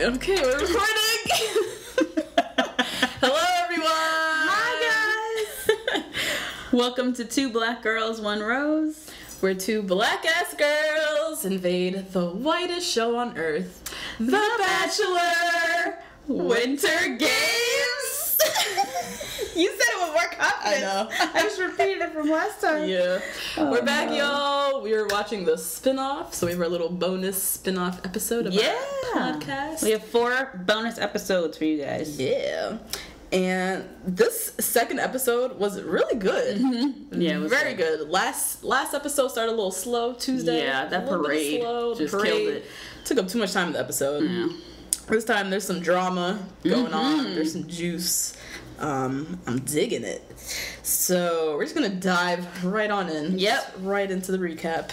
Okay, we're recording. Hello, everyone. Hi, guys. Welcome to Two Black Girls, One Rose. We're two black-ass girls invade the whitest show on earth, The Bachelor Winter Games. You said it with more confidence. I know. I just repeated it from last time. Yeah. Oh, We're back, no. y'all. We were watching the spin-off, so we have our little bonus spin-off episode of our podcast. We have 4 bonus episodes for you guys. Yeah. And this second episode was really good. Mm-hmm. Yeah, it was very good. Last episode started a little slow. Tuesday. Yeah, that a little bit parade slow. just Parade killed it. took up too much time in the episode. Yeah. This time there's some drama going on. There's some juice. I'm digging it. So we're just gonna dive right on in. Yep. Right into the recap.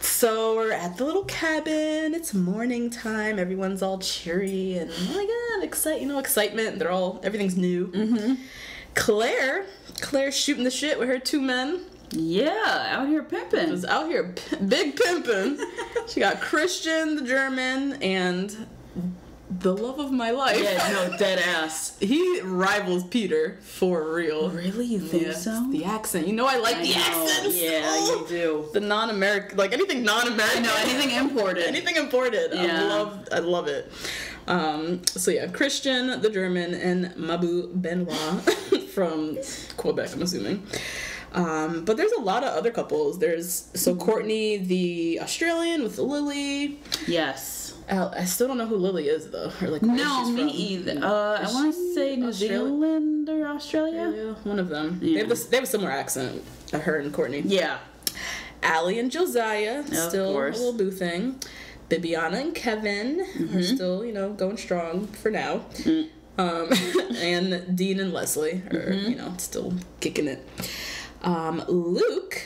So we're at the little cabin. It's morning time. Everyone's all cheery and oh my god, excitement. Everything's new. Mm-hmm. Claire's shooting the shit with her 2 men. Yeah, out here pimping. Was out here big pimping. She got Christian, the German, and the love of my life. Yeah, no, dead ass. He rivals Peter for real. Really? You think so? The accent. You know I like the accents. Yeah, you do. The non-American, like anything non-American. I know, anything imported. Anything imported. Yeah. I love it. So yeah, Christian, the German, and Mabu Benoit from Quebec, I'm assuming. But there's a lot of other couples. There's Courtney, the Australian with Lily. Yes. I still don't know who Lily is though. Or like where No, she's me from. either. I want to say New Zealand or Australia. Yeah, one of them. Yeah. They have a similar accent. Her and Courtney. Yeah. Allie and Josiah, still a course. little boo thing. Bibiana and Kevin are still, going strong for now. And Dean and Leslie are, still kicking it. Luke,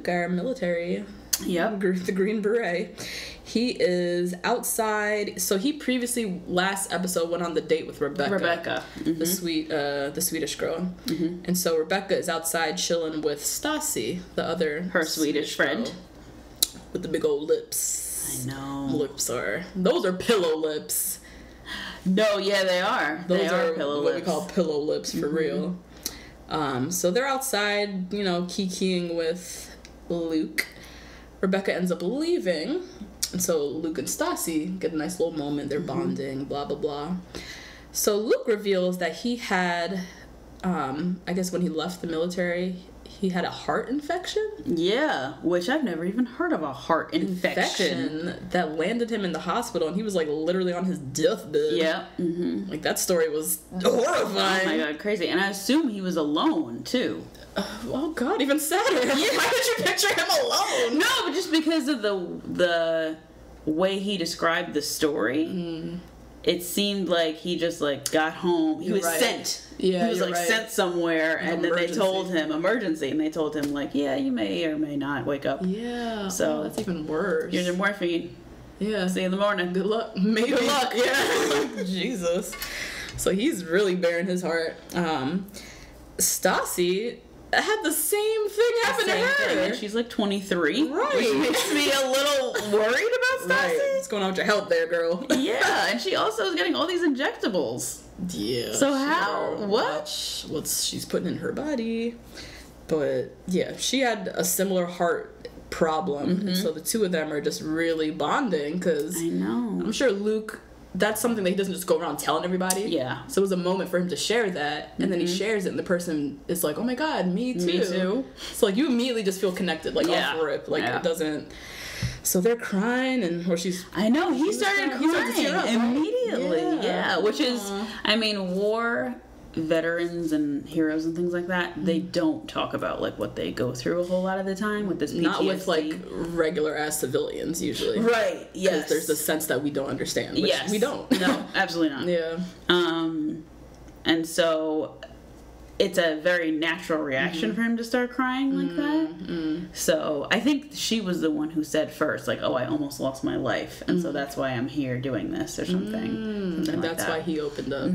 our military, Yep. the Green Beret, he is outside. So he previously, last episode, went on the date with Rebecca. The Swedish girl. And so Rebecca is outside chilling with Stassi, the other Her Swedish friend. girl, with the big old lips. I know. Those are pillow lips. No, yeah, they are. Those are pillow what lips. we call pillow lips for real. So they're outside, kikiing with Luke. Rebecca ends up leaving, and so Luke and Stassi get a nice little moment. They're bonding, blah blah blah. So Luke reveals that he had, I guess when he left the military, he had a heart infection. Yeah, which I've never even heard of a heart infection. That landed him in the hospital, and he was like literally on his deathbed. Yeah. Like that story was horrifying. Oh my god, crazy. And I assume he was alone too. Oh god, even sadder. Why did you picture him alone? No, but just because of the way he described the story, it seemed like he just got home. He was sent. Yeah, he was sent somewhere, and then they told him emergency, and they told him yeah, you may or may not wake up. Yeah. So that's even worse. Here's your morphine. Yeah. See you in the morning. Good luck. Maybe. Good luck. Yeah. Jesus. So he's really bearing his heart. Stassi had the same thing happen to her. And she's 23. Right. Which makes me a little worried about Stassi. Right. What's going on with your health there, girl? Yeah, and she also is getting all these injectables. Yeah. So how? What? She's putting in her body. But yeah, she had a similar heart problem. And so the two of them are just really bonding because I know. I'm sure Luke, that's something that he doesn't just go around telling everybody. Yeah. So it was a moment for him to share that, and then he shares it, and the person is like, "Oh my god, me too." Me too. So you immediately just feel connected, off rip, it doesn't. So they're crying, and I know he started He started to crying tear up, right? immediately. Yeah, which is, war veterans and heroes and things like that, they don't talk about what they go through a whole lot of the time with this PTSD. Not with regular ass civilians usually. Right. Yes. Because there's the sense that we don't understand. Which we don't. No, absolutely not. Yeah. And so it's a very natural reaction for him to start crying like that. So I think she was the one who said first, I almost lost my life, and so that's why I'm here doing this or something. And that's why he opened up.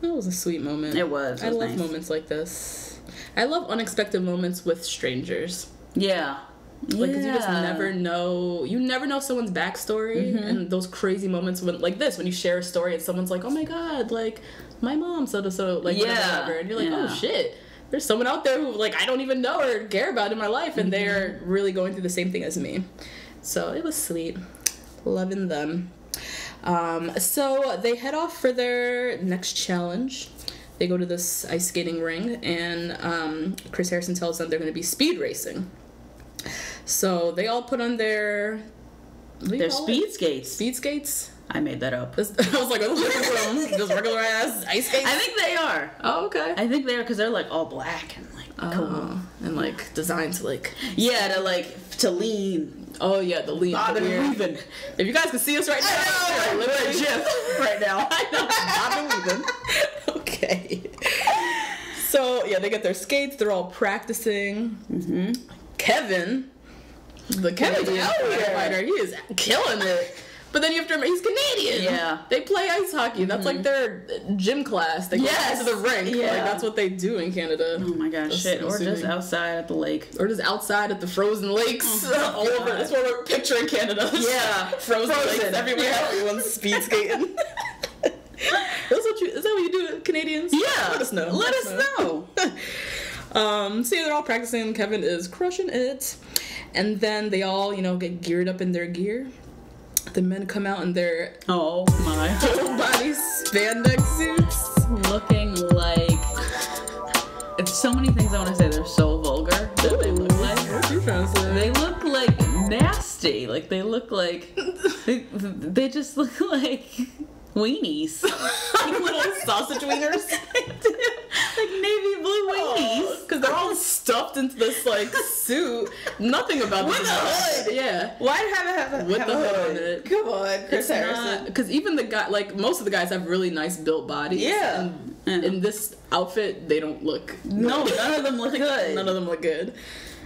That was a sweet moment. It was. I love moments like this. I love unexpected moments with strangers. Yeah. Like, 'cause you just never know. You never know someone's backstory, and those crazy moments when, like this, when you share a story and someone's like, "Oh my god, like my mom so like whatever," and you're like, "Oh shit, there's someone out there who like I don't even know or care about in my life, and they're really going through the same thing as me." So it was sweet, loving them. So they head off for their next challenge. They go to this ice skating ring, and Chris Harrison tells them they're going to be speed racing. So they all put on their speed skates. Speed skates? I made that up. I was like, are those different from just regular ass ice skates? I think they are. Oh, okay. I think they are because they're like all black and like cool. And like designed to like to lean. Oh yeah, the lean. Weaving. If you guys can see us right now, we're a GIF right now. I know. Weaving. Okay. So yeah, they get their skates. They're all practicing. Kevin, the Canadian fighter, he is killing it. But then you have to remember, he's Canadian. Yeah. They play ice hockey. That's like their gym class. They go to the rink. Yeah. Like, that's what they do in Canada. Oh my gosh, shit. Or just outside at the lake. Or just outside at the frozen lakes. All over. That's what we're picturing Canada. Yeah. Frozen lakes everywhere. Yeah. Everyone's speed skating. Is that what you do, Canadians? Yeah. Let us know. Let us know. So yeah, they're all practicing. Kevin is crushing it. And then they all, get geared up in their gear. The men come out in their whole body spandex suits. Looking like... It's so many things I want to say. They're so vulgar. That they look like. What are you trying to say? They look like nasty. Like, they look like... they just look like... weenies. Like little sausage wieners. Like navy blue weenies. Because they're all stuffed into this, like, suit. Nothing about with the hood. Yeah. Why have it with the hood on it? Come on, Chris Harrison. Because even the guy, like, most of the guys have really nice built bodies. Yeah. And in this outfit, they don't look good. No, none of them look good. None of them look good.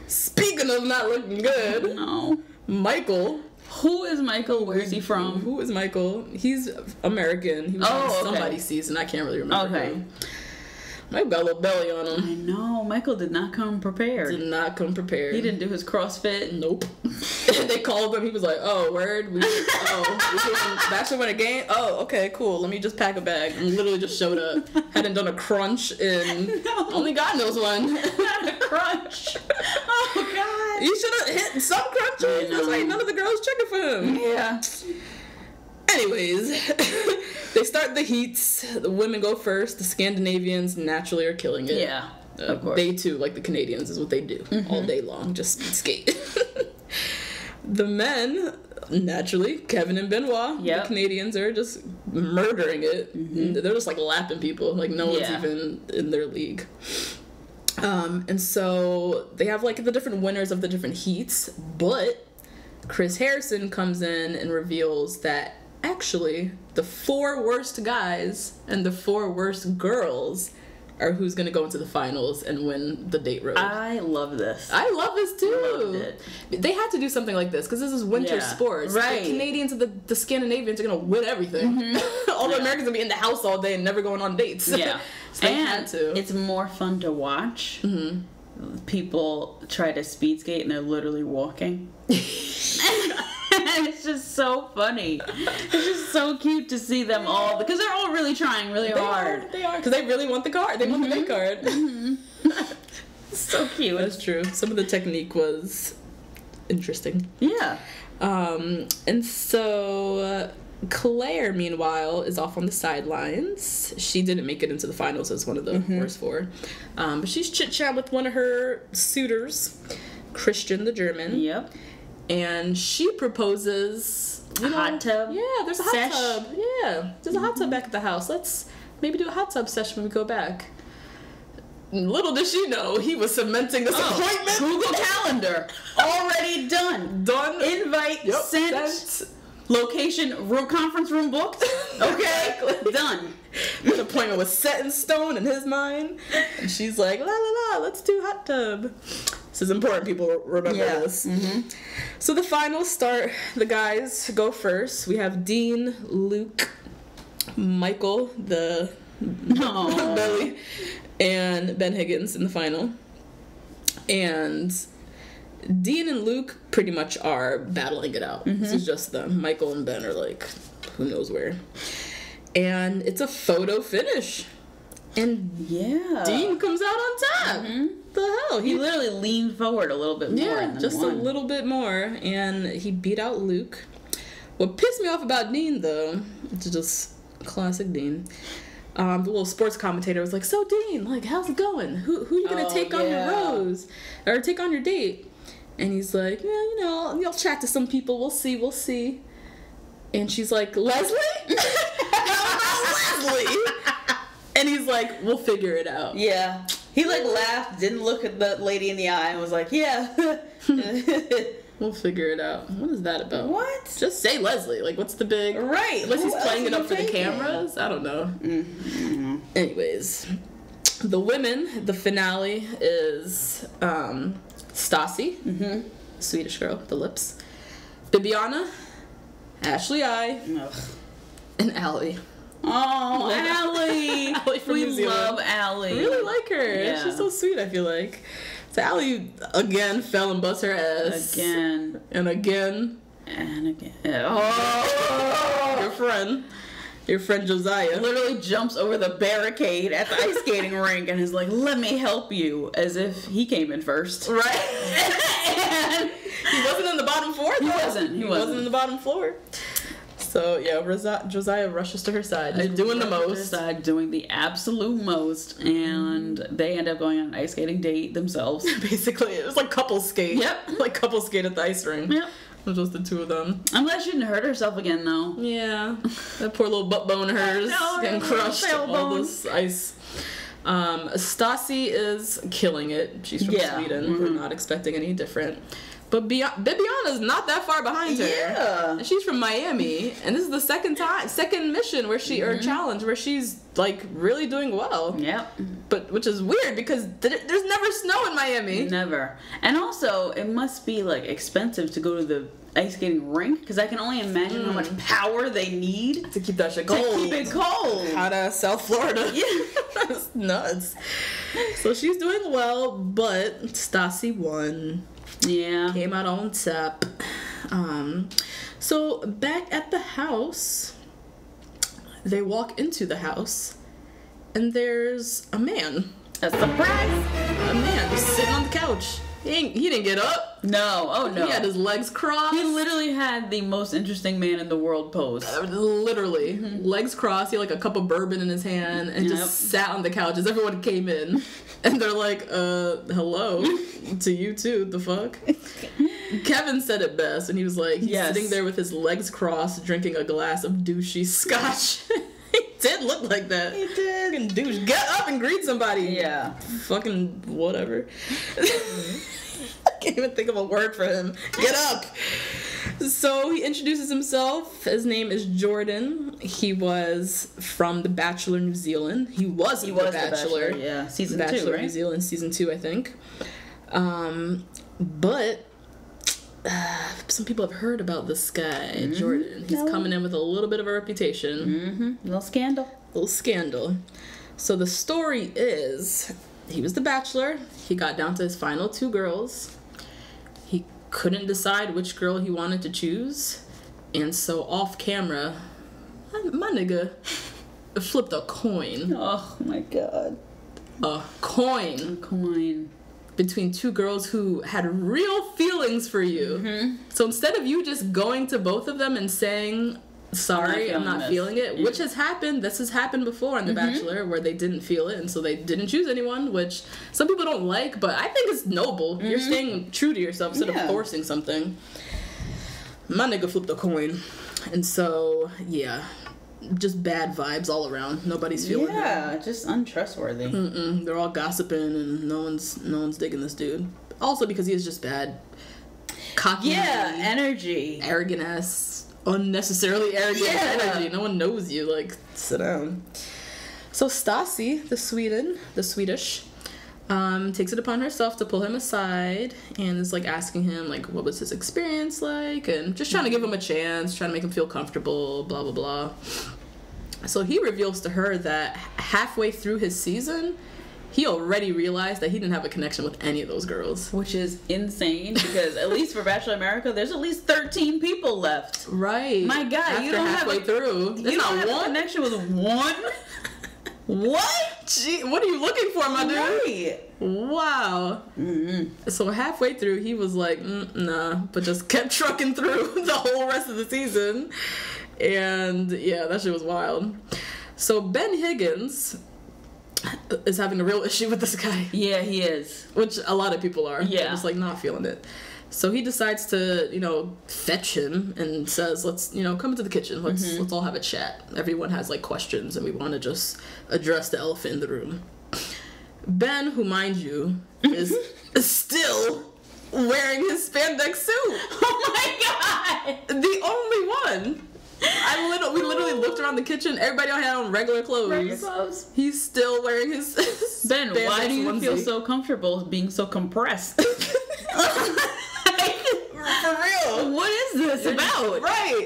Speaking of not looking good. No. Michael. Who is Michael? Where is he from? Who is Michael? He's American. He was on somebody's season. I can't really remember who. Michael got a little belly on him. I know. Michael did not come prepared. Did not come prepared. He didn't do his CrossFit. Nope. They called him. He was like, "Oh, word. We doing Bachelor Winter Games. Oh, okay, cool. Let me just pack a bag." And literally just showed up. Hadn't done a crunch in only God knows when. Not a crunch. Oh God. You should have hit some crunches. That's why none of the girls checking for him. Yeah. Anyways, they start the heats. The women go first. The Scandinavians naturally are killing it. Yeah, of course. They too, like the Canadians, is what they do all day long. Just skate. The men, naturally, Kevin and Benoit, the Canadians are just murdering it. They're just like lapping people. Like no one's even in their league. And so they have like the different winners of the different heats, but Chris Harrison comes in and reveals that actually the 4 worst guys and the 4 worst girls are who's going to go into the finals and win the date road. I love this. I love this too. Loved it. They had to do something like this because this is winter sports. Right. The Canadians and the Scandinavians are going to win everything. All the Americans will be in the house all day and never going on dates. Yeah. So they had to. It's more fun to watch. People try to speed skate and they're literally walking. It's just so funny. It's just so cute to see them all because they're all really trying really hard. They are because they really want the card. They want the date card. So cute. That's true. Some of the technique was interesting. Yeah. And so Clare, meanwhile, is off on the sidelines. She didn't make it into the finals as one of the worst 4. But she's chit-chat with one of her suitors, Christian the German. Yep. And she proposes a hot tub. Yeah, there's a hot tub. Yeah, there's a hot tub back at the house. Let's maybe do a hot tub session when we go back. Little did she know he was cementing this appointment. Google Calendar. Already done. Done. Invite sent. Location, room, conference room booked. Okay, done. The appointment was set in stone in his mind. And she's like, la la la, let's do hot tub. This is important, people remember this. So the finals start. The guys go first. We have Dean, Luke, Michael, the Billy, and Ben Higgins in the final. And Dean and Luke pretty much are battling it out. This is just them. Michael and Ben are like, who knows where. And it's a photo finish. And Dean comes out on top. The hell? He literally leaned forward a little bit more. Yeah, just a little bit more. And he beat out Luke. What pissed me off about Dean, though, which is just classic Dean, the little sports commentator was like, so Dean, like, how's it going? Who you gonna take on your rose? Or take on your date? And he's like, yeah, you know, I'll chat to some people. We'll see. And she's like, Leslie? How about Leslie? And he's like, we'll figure it out. Yeah. He, like, laughed, didn't look at the lady in the eye, and was like, yeah. We'll figure it out. What is that about? What? Just say Leslie. Like, what's the big... Right. Unless he's playing it up for the cameras? I don't know. Anyways. The women, the finale is Stassi. Swedish girl, the lips. Bibiana, Ashley I, and Allie. Oh, Allie. Allie from we New Zealand. love Allie. I really like her. Yeah. She's so sweet, I feel like. So Allie, again, fell and bust her ass. Again. And again. And again. Oh! Your friend Josiah. Literally jumps over the barricade at the ice skating rink and is like, let me help you. As if he came in first. Right. And he wasn't in the bottom floor, though. He wasn't in the bottom floor. So, yeah, Josiah rushes to her side. Just doing the most. Doing the absolute most. And they end up going on an ice skating date themselves. Basically, it was like couple skate. Yep. Like couple skate at the ice rink. Yep. It was just the two of them. I'm glad she didn't hurt herself again, though. Yeah. That poor little butt bone of hers getting crushed. All this ice. Stassi is killing it. She's from Sweden. We're not expecting any different. But Bibiana's not that far behind her. Yeah. And she's from Miami. And this is the second mission where or challenge where she's like really doing well. Yep. But which is weird because there's never snow in Miami. Never. And also, it must be like expensive to go to the ice skating rink because I can only imagine how much power they need to keep that shit cold. To keep it cold. Out of South Florida. Yeah. That's nuts. So she's doing well, but Stassi won. Yeah. Came out on top. So back at the house, they walk into the house, and there's a man. A surprise! A man just sitting on the couch. He didn't get up. No. Oh, no. He had his legs crossed. He literally had the most interesting man in the world pose. Literally. Legs crossed. He had like a cup of bourbon in his hand and just sat on the couch as everyone came in. And they're like, hello to you too, the fuck? Kevin said it best, and he was like, he's sitting there with his legs crossed, drinking a glass of douchey scotch. He did look like that. He did. Fucking douche. Get up and greet somebody. Yeah. Fucking whatever. I can't even think of a word for him. Get up. So he introduces himself. His name is Jordan. He was from The Bachelor New Zealand. He was The Bachelor. Yeah, season Bachelor 2, right? New Zealand, season 2, I think. But some people have heard about this guy, Jordan. He's coming in with a little bit of a reputation. Little scandal. So the story is, he was the Bachelor. He got down to his final 2 girls. He couldn't decide which girl he wanted to choose, and so off camera, my nigga flipped a coin. Oh my god. A coin between 2 girls who had real feelings for you. So instead of you just going to both of them and saying, sorry, I'm not feeling it, which has happened. This has happened before on The Bachelor, where they didn't feel it, and so they didn't choose anyone, which some people don't like, but I think it's noble. You're staying true to yourself instead of forcing something. My nigga flipped a coin. And so, yeah, just bad vibes all around. Nobody's feeling it. Yeah, just untrustworthy. They're all gossiping, and no one's digging this dude. Also because he is just bad. Cocky. Yeah, energy. Arrogant ass. Unnecessarily arrogant energy. No one knows you. Like, sit down. So Stassi, the Swedish, takes it upon herself to pull him aside and is like asking him like what was his experience like, and just trying to give him a chance, trying to make him feel comfortable, blah blah blah. So he reveals to her that halfway through his season, he already realized that he didn't have a connection with any of those girls. Which is insane, because at least for Bachelor America, there's at least 13 people left. Right. My God, after you don't halfway have through. You don't have a connection with one? What? Gee, what are you looking for, my dude? Right. Wow. Mm-hmm. So halfway through, he was like, nah, but just kept trucking through the whole rest of the season. And yeah, that shit was wild. So Ben Higgins is having a real issue with this guy. Yeah, he is. Which a lot of people are. Yeah. They're just like not feeling it. So he decides to, fetch him and says, let's, come into the kitchen. Let's all have a chat. Everyone has like questions and we want to just address the elephant in the room. Ben, who mind you, is still wearing his spandex suit. Oh my God! The only one. We literally looked around the kitchen. Everybody had on regular clothes. He's still wearing his Ben, spandex why do you onesie. feel so comfortable being so compressed? For real. What is this about? Right.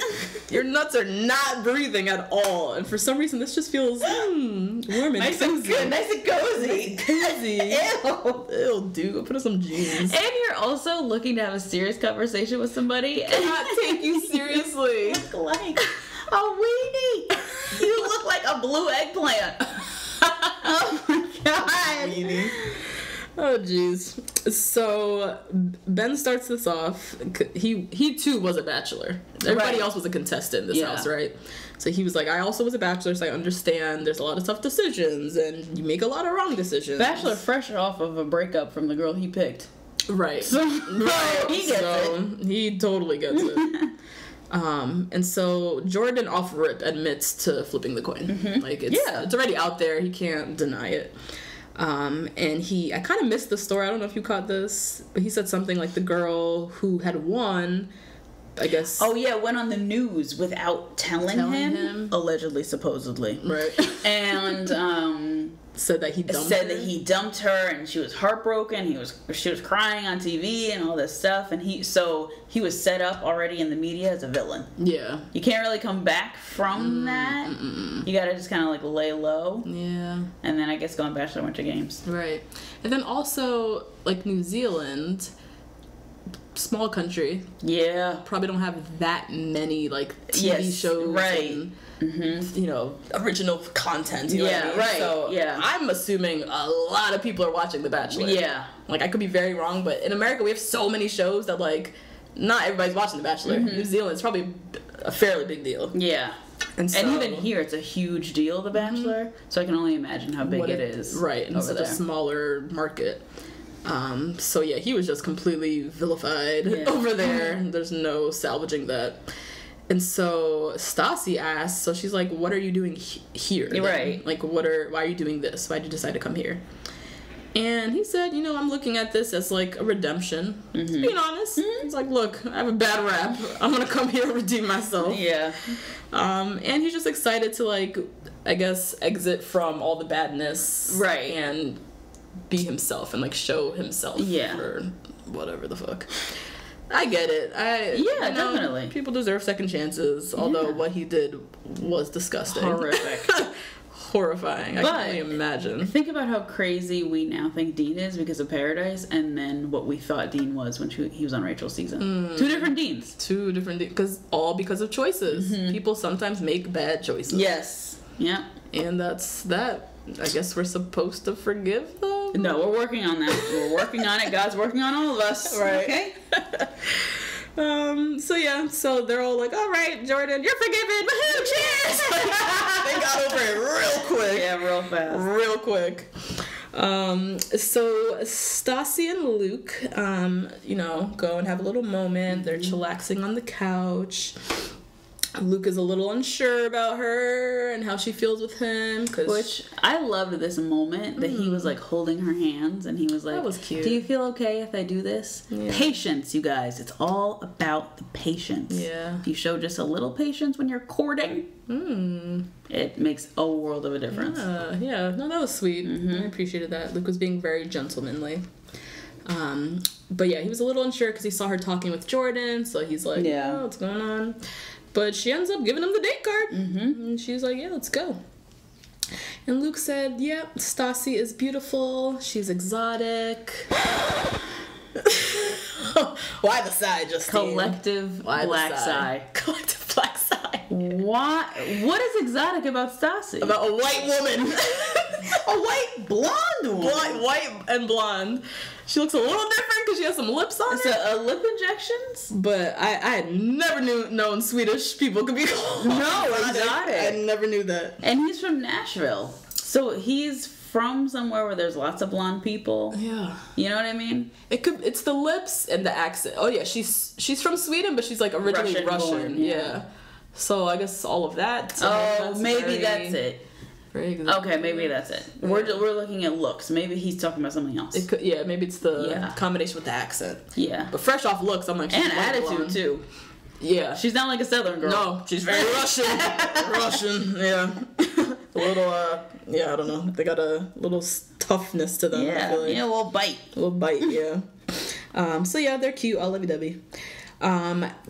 Your nuts are not breathing at all. And for some reason, this just feels warm and Nice cozy. and good. Nice and cozy. Cozy. Ew. Ew, dude. Go put on some jeans. And you're also looking to have a serious conversation with somebody. Cannot take you seriously. You look like a weenie. You look like a blue eggplant. Oh my God. Weenie. Oh jeez. So Ben starts this off. He too was a bachelor. Everybody else was a contestant in this house, right? So he was like, I also was a bachelor, so I understand there's a lot of tough decisions and you make a lot of wrong decisions. Bachelor fresh off of a breakup from the girl he picked. Right. Right. He gets it. He totally gets it. And so Jordan off rip admits to flipping the coin. Like it's already out there. He can't deny it. And I kind of missed the story. I don't know if you caught this, but he said something like the girl who had won, I guess. Oh yeah, went on the news without telling him. Allegedly, supposedly. Right. And said that he dumped her, and she was heartbroken. She was crying on TV and all this stuff, and he was set up already in the media as a villain. Yeah. You can't really come back from that. You gotta just kind of like lay low. Yeah. And then I guess go on Bachelor Winter Games. Right. And then also like New Zealand, small country. Yeah. Probably don't have that many like TV shows. Right. And, original content. You know what I mean? Right. So I'm assuming a lot of people are watching The Bachelor. Yeah. Like I could be very wrong, but in America we have so many shows that like not everybody's watching The Bachelor. New Zealand, it's probably a fairly big deal. Yeah. And even here, it's a huge deal, The Bachelor. So I can only imagine how big it is. Right, in such a smaller market. So yeah, he was just completely vilified over there. There's no salvaging that. And so Stassi asks, so she's like, what are you doing here? Then? Right. Like, why are you doing this? Why'd you decide to come here? And he said, I'm looking at this as like a redemption. Just being honest. He's like, look, I have a bad rap. I'm going to come here and redeem myself. Yeah. And he's just excited to like, I guess, exit from all the badness. Right. And be himself and like show himself. Yeah. Or whatever the fuck. I get it. Definitely. People deserve second chances, although what he did was disgusting. Horrific. Horrifying. I can only imagine. Think about how crazy we now think Dean is because of Paradise, and then what we thought Dean was when he was on Rachel's season. Two different Deans. Because of choices. People sometimes make bad choices. Yes. Yeah. And that's that. I guess we're supposed to forgive them? No, we're working on that. We're working on it. God's working on all of us. Right. Okay? So they're all like, all right, Jordan, you're forgiven. Woohoo, cheers! They got over it real quick. Yeah, real fast. Real quick. So Stassi and Luke, go and have a little moment. They're chillaxing on the couch. Luke is a little unsure about her and how she feels with him. Which, I loved this moment that he was like holding her hands and he was like, that was cute. Do you feel okay if I do this? Yeah. Patience, you guys. It's all about the patience. Yeah. If you show just a little patience when you're courting, it makes a world of a difference. Yeah. No, that was sweet. I appreciated that. Luke was being very gentlemanly. But yeah, he was a little unsure because he saw her talking with Jordan, so he's like, oh, what's going on? But she ends up giving him the date card. And she's like, yeah, let's go. And Luke said, yep, Stassi is beautiful. She's exotic. Why the sigh, Justine? Collective black sigh. Collective black sigh. What is exotic about Stassi? About a white woman. A white blonde woman. White and blonde. She looks a little different because she has some lips on it. Lip injections? But I had never known Swedish people could be called exotic. I never knew that. And he's from Nashville. So he's from somewhere where there's lots of blonde people. Yeah. You know what I mean? It's the lips and the accent. Oh yeah, she's from Sweden, but she's like originally Russian. Yeah. So I guess all of that. Maybe that's it. Okay, maybe that's it. Yeah. We're looking at looks. Maybe he's talking about something else. It could, maybe it's the combination with the accent. Yeah. But fresh off looks, I'm like, she's and attitude too. Yeah. She's not like a Southern girl. No, she's very Russian. Russian, yeah. A little, I don't know. They got a little toughness to them. Yeah, I feel like. a little bite. A little bite, yeah. So yeah, they're cute. All lovey-dovey.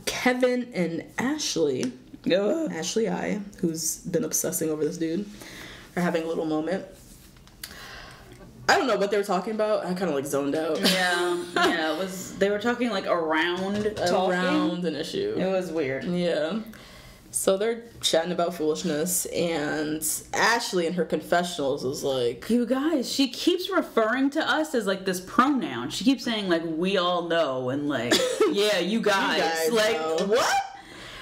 Kevin and Ashley, Ashley I, who's been obsessing over this dude, are having a little moment. I don't know what they were talking about. I kind of like zoned out. Yeah, it was. They were talking like around an issue. It was weird. Yeah. So they're chatting about foolishness, and Ashley in her confessionals was like, you guys, she keeps referring to us as like this pronoun. She keeps saying like, we all know, and like, yeah, you guys like, know. What?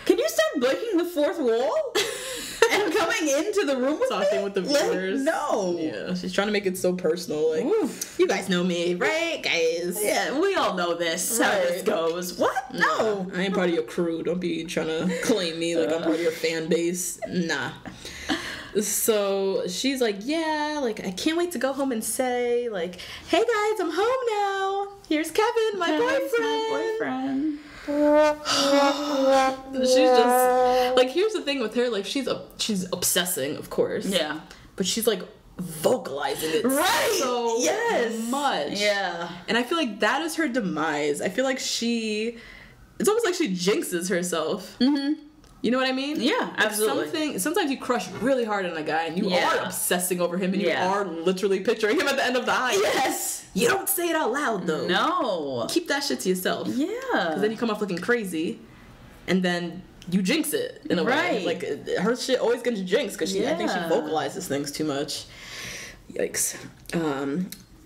Can you stop breaking the fourth wall? And coming into the room with talking with the viewers. Like, no. Yeah, she's trying to make it so personal. Like, oof. You guys know me, right, guys? Yeah, we all know this. Right. How this goes. What? No. I ain't part of your crew. Don't be trying to claim me like I'm part of your fan base. Nah. So she's like, yeah, like, I can't wait to go home and say, like, hey guys, I'm home now. Here's Kevin, my boyfriend. She's just like, here's the thing with her, like, she's obsessing, of course, but she's like vocalizing it so much, and I feel like that is her demise. I feel like it's almost like she jinxes herself. You know what I mean? Yeah, absolutely. Sometimes you crush really hard on a guy and you are obsessing over him and you are literally picturing him at the end of the aisle. Yes. You don't say it out loud though. No. Keep that shit to yourself. Yeah. Because then you come off looking crazy and then you jinx it in a way. Like, her shit always gets jinxed because I think she vocalizes things too much. Yikes.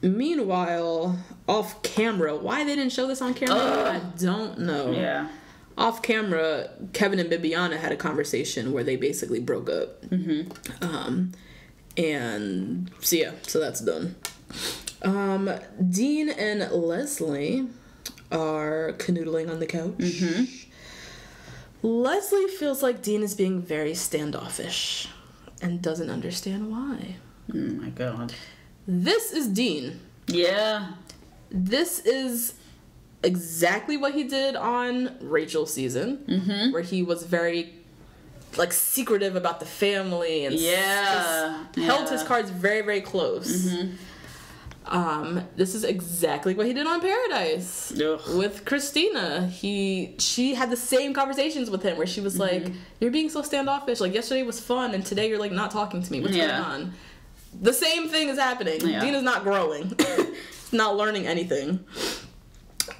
Meanwhile, off camera, why they didn't show this on camera, I don't know. Yeah. Off camera, Kevin and Bibiana had a conversation where they basically broke up. And so that's done. Dean and Leslie are canoodling on the couch. Leslie feels like Dean is being very standoffish and doesn't understand why. Oh my god. This is Dean. Yeah. This is exactly what he did on Rachel's season, where he was very, like, secretive about the family and held his cards very, very close. This is exactly what he did on Paradise with Christina. She had the same conversations with him where she was like, you're being so standoffish. Like, yesterday was fun and today you're like not talking to me. What's going on? The same thing is happening. Dean is not growing. Not learning anything.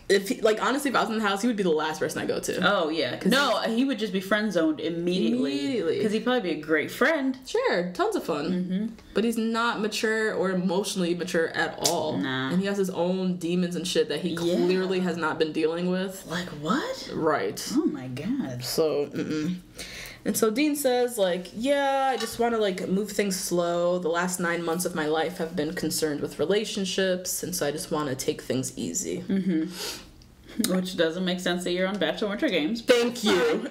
Honestly, if I was in the house, he would be the last person I go to. Oh, yeah. No, he would just be friend zoned immediately. Because he'd probably be a great friend. Sure, tons of fun. But he's not mature or emotionally mature at all. Nah. And he has his own demons and shit that he clearly has not been dealing with. Like, what? Right. Oh, my God. So, And so Dean says, like, yeah, I just want to, like, move things slow. The last 9 months of my life have been concerned with relationships, and so I just want to take things easy. Which doesn't make sense that you're on Bachelor Winter Games. Thank you.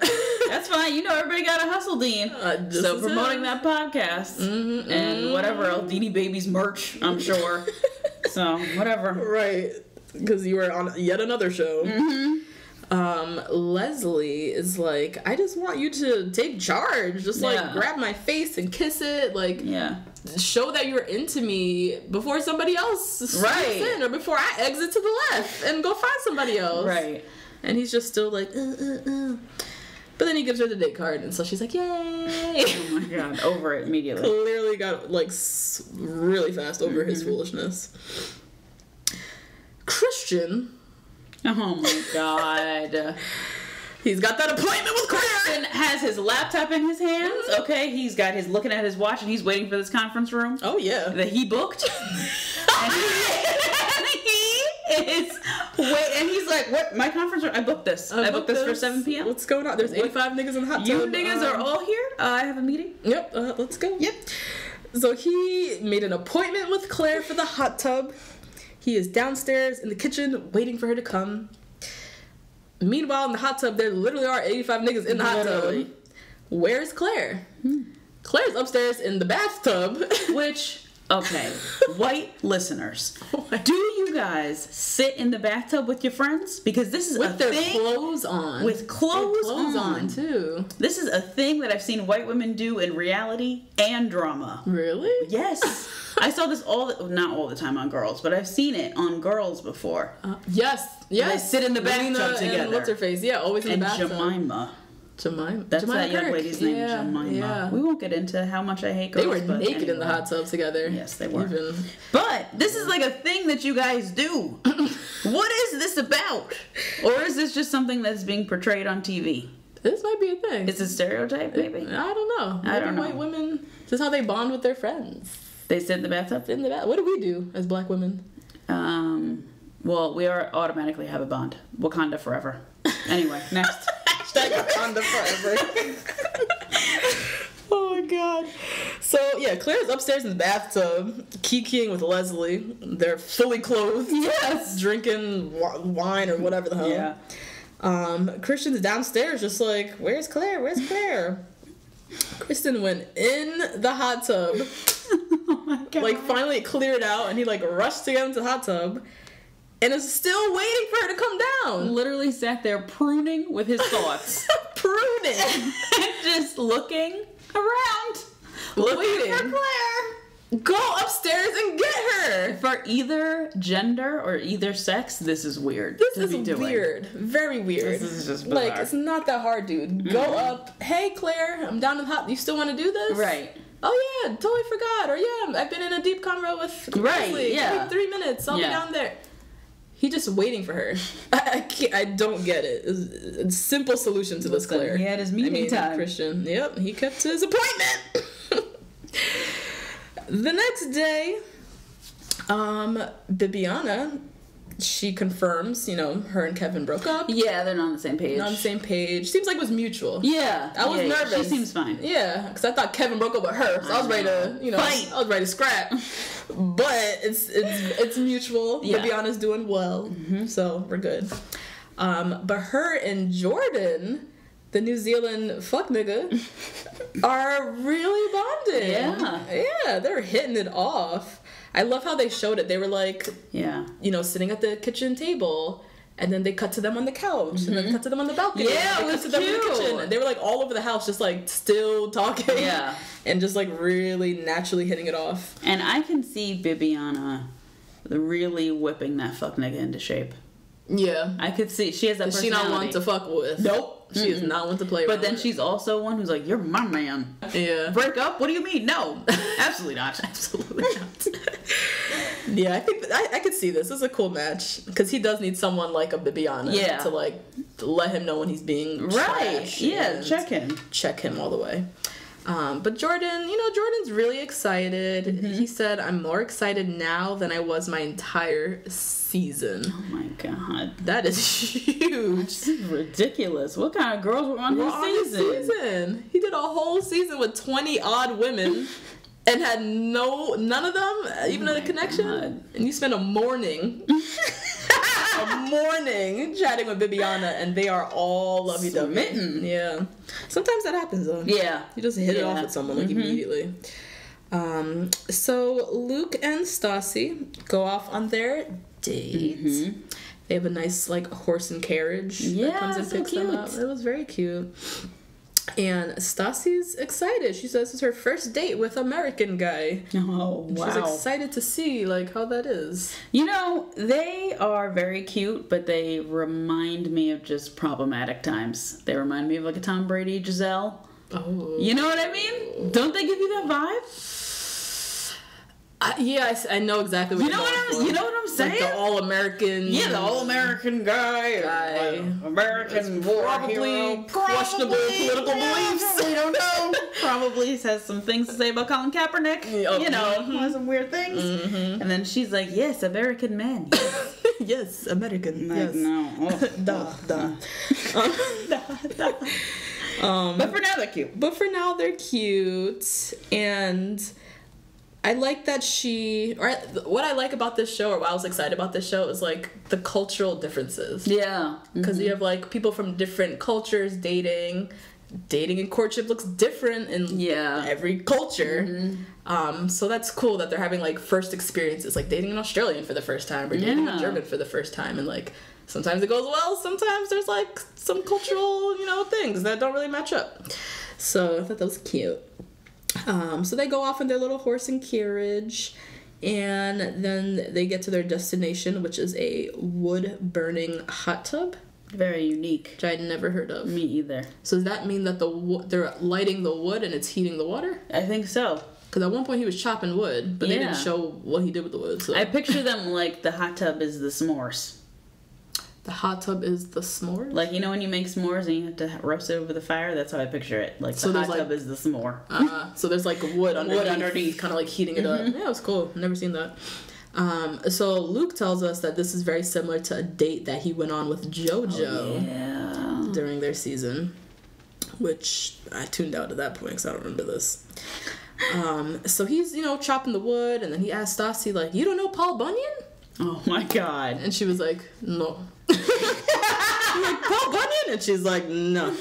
That's fine. You know, everybody got to hustle, Dean. So promoting that podcast and whatever else, Deanie Baby's merch, I'm sure. So, whatever. Right. Because you were on yet another show. Leslie is like, I just want you to take charge. Just like grab my face and kiss it. Like, show that you're into me before somebody else sneaks in or before I exit to the left and go find somebody else. Right. And he's just still like, But then he gives her the date card, and so she's like, yay! Oh my god, over it immediately. Clearly got, like, really fast over his foolishness. Christian. Oh my god. He's got that appointment with Clare. Christian has his laptop in his hands. Okay, he's got his looking at his watch, and he's waiting for this conference room. Oh, yeah. That he booked. And he's like, what? My conference room? I booked this. I booked this for 7 p.m. What's going on? There's 85 niggas in the hot tub. You niggas are all here? I have a meeting. Yep, let's go. Yep. So he made an appointment with Clare for the hot tub. He is downstairs in the kitchen waiting for her to come. Meanwhile, in the hot tub, there literally are 85 niggas in the hot tub. Where's Clare? Claire's upstairs in the bathtub. Which... Okay, white listeners, do you guys sit in the bathtub with your friends? Because this is with a their thing clothes on. With clothes on too. This is a thing that I've seen white women do in reality and drama. Really? Yes. I saw this not all the time on girls, but I've seen it on girls before. Yes. They sit in the bathtub together. And what's her face? Yeah, always in the bathtub. Jemima. That's that young lady's name, Jemima. Yeah. We won't get into how much I hate girls. They were naked in the hot tub together. Yes, they were. But this is like a thing that you guys do. What is this about? Or is this just something that's being portrayed on TV? This might be a thing. It's a stereotype, maybe? I don't know. I don't know. White women, this is how they bond with their friends. They sit in the bathtub? What do we do as black women? Well, we automatically have a bond. Wakanda forever. Anyway, next. Wakanda forever. Oh my god. So yeah, Claire's upstairs in the bathtub, kikiing with Leslie. They're fully clothed. Yes. Drinking wine or whatever the hell. Yeah. Christian's downstairs just like, where's Clare? Where's Clare? Kristen went in the hot tub. Oh my god. Like finally it cleared out and he like rushed to get into the hot tub. And is still waiting for her to come down. Literally sat there pruning with his thoughts. Pruning. And just looking around. Waiting for Clare. Go upstairs and get her. For either gender or either sex, this is weird. This is weird. Very weird. This is just bizarre. Like, it's not that hard, dude. Go up. Hey, Claire, I'm down in the hot. You still want to do this? Right. Oh, yeah, totally forgot. Or, yeah, I've been in a deep convo with Leslie. Yeah. Give me 3 minutes. I'll be down there. He's just waiting for her. I don't get it. It's a simple solution to this, Claire. He had his meeting time. Christian. Yep, he kept his appointment. The next day, Bibiana, she confirms, her and Kevin broke up. Yeah, they're not on the same page. Not on the same page. Seems like it was mutual. Yeah. I was nervous. She seems fine. Yeah, because I thought Kevin broke up with her. So I was ready to, fight. I was ready to scrap. But it's mutual. Yeah. Bibiana's doing well. So we're good. But her and Jordan, the New Zealand fuck nigga, are really bonding. Yeah. Yeah, they're hitting it off. I love how they showed it. They were like, sitting at the kitchen table, and then they cut to them on the couch, and then cut to them on the balcony. Yeah, it was cut to them in the cute. kitchen. And they were like all over the house, just like still talking. Yeah. And just like really naturally hitting it off. And I can see Bibiana really whipping that fuck nigga into shape. Yeah. I could see. She has that personality. She not one to fuck with. Nope. She is not one to play with. But then she's also one who's like, you're my man. Yeah. Break up? What do you mean? No. Absolutely not. Absolutely not. Yeah, I think I could see this. This is a cool match. Because he does need someone like a Bibiana to like let him know when he's being trash. Yeah, check him. Check him all the way. But Jordan, Jordan's really excited. He said, I'm more excited now than I was my entire season. Oh my god. That is huge. This is ridiculous. What kind of girls were on his season? He did a whole season with 20 odd women and had none of them even a connection. God. And you spent a morning chatting with Bibiana, and they are all lovey-dovey. Yeah. Sometimes that happens, though. Yeah. You just hit it off with someone, like, immediately. So Luke and Stassi go off on their date. They have a nice, like, horse and carriage that comes and picks them up. It was very cute. And Stassi's excited. She says it's her first date with American guy. Oh, wow. She's excited to see, like, how that is. You know, they are very cute, but they remind me of just problematic times. They remind me of, like, a Tom Brady, Giselle. Oh. You know what I mean? Don't they give you that vibe? Yeah, I know exactly what you know what I'm saying? Like the all-American... Yeah, the all-American guy. American war probably hero. questionable political beliefs. We don't know. Probably has some things to say about Colin Kaepernick. You know, has some weird things. Mm-hmm. And then she's like, yes, American men. Yes, yes, American. Like, yes. No. Oh. But for now, they're cute. But for now, they're cute. And... I like that what I like about this show, or why I was excited about this show, is like the cultural differences. Yeah. Because you have like people from different cultures dating and courtship looks different in every culture. Mm-hmm. So that's cool that they're having like first experiences, like dating an Australian for the first time or dating a German for the first time. And like sometimes it goes well, sometimes there's like some cultural, things that don't really match up. So I thought that was cute. So they go off in their little horse and carriage, and then they get to their destination, which is a wood-burning hot tub. Very unique. Which I'd never heard of. Me either. So does that mean that they're lighting the wood and it's heating the water? I think so. Because at one point he was chopping wood, but they didn't show what he did with the wood. So. I picture them like the hot tub is the s'mores. The hot tub is the s'mores? Like, when you make s'mores and you have to roast it over the fire? That's how I picture it. Like, the hot tub is the s'more. So there's, like, wood underneath. Kind of, like, heating it up. Yeah, it was cool. Never seen that. So Luke tells us that this is very similar to a date that he went on with JoJo during their season. Which I tuned out at that point because I don't remember this. So he's, chopping the wood, and then he asked Stassi, like, you don't know Paul Bunyan? Oh, my God. And she was like, no. I'm like, Paul Bunyan? And she's like, no.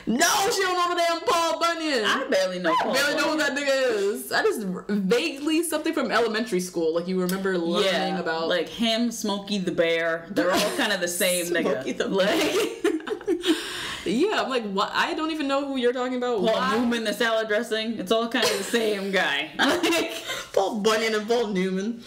No, she don't know the damn Paul Bunyan. I barely know Paul Bunyan. Know who that nigga is. I just vaguely something from elementary school. Like, you remember learning about... like him, Smokey the Bear. They're all kind of the same nigga. Smokey the Bear. Yeah, I'm like, what? I don't even know who you're talking about. Paul Newman, the salad dressing. It's all kind of the same guy. Paul Bunyan and Paul Newman.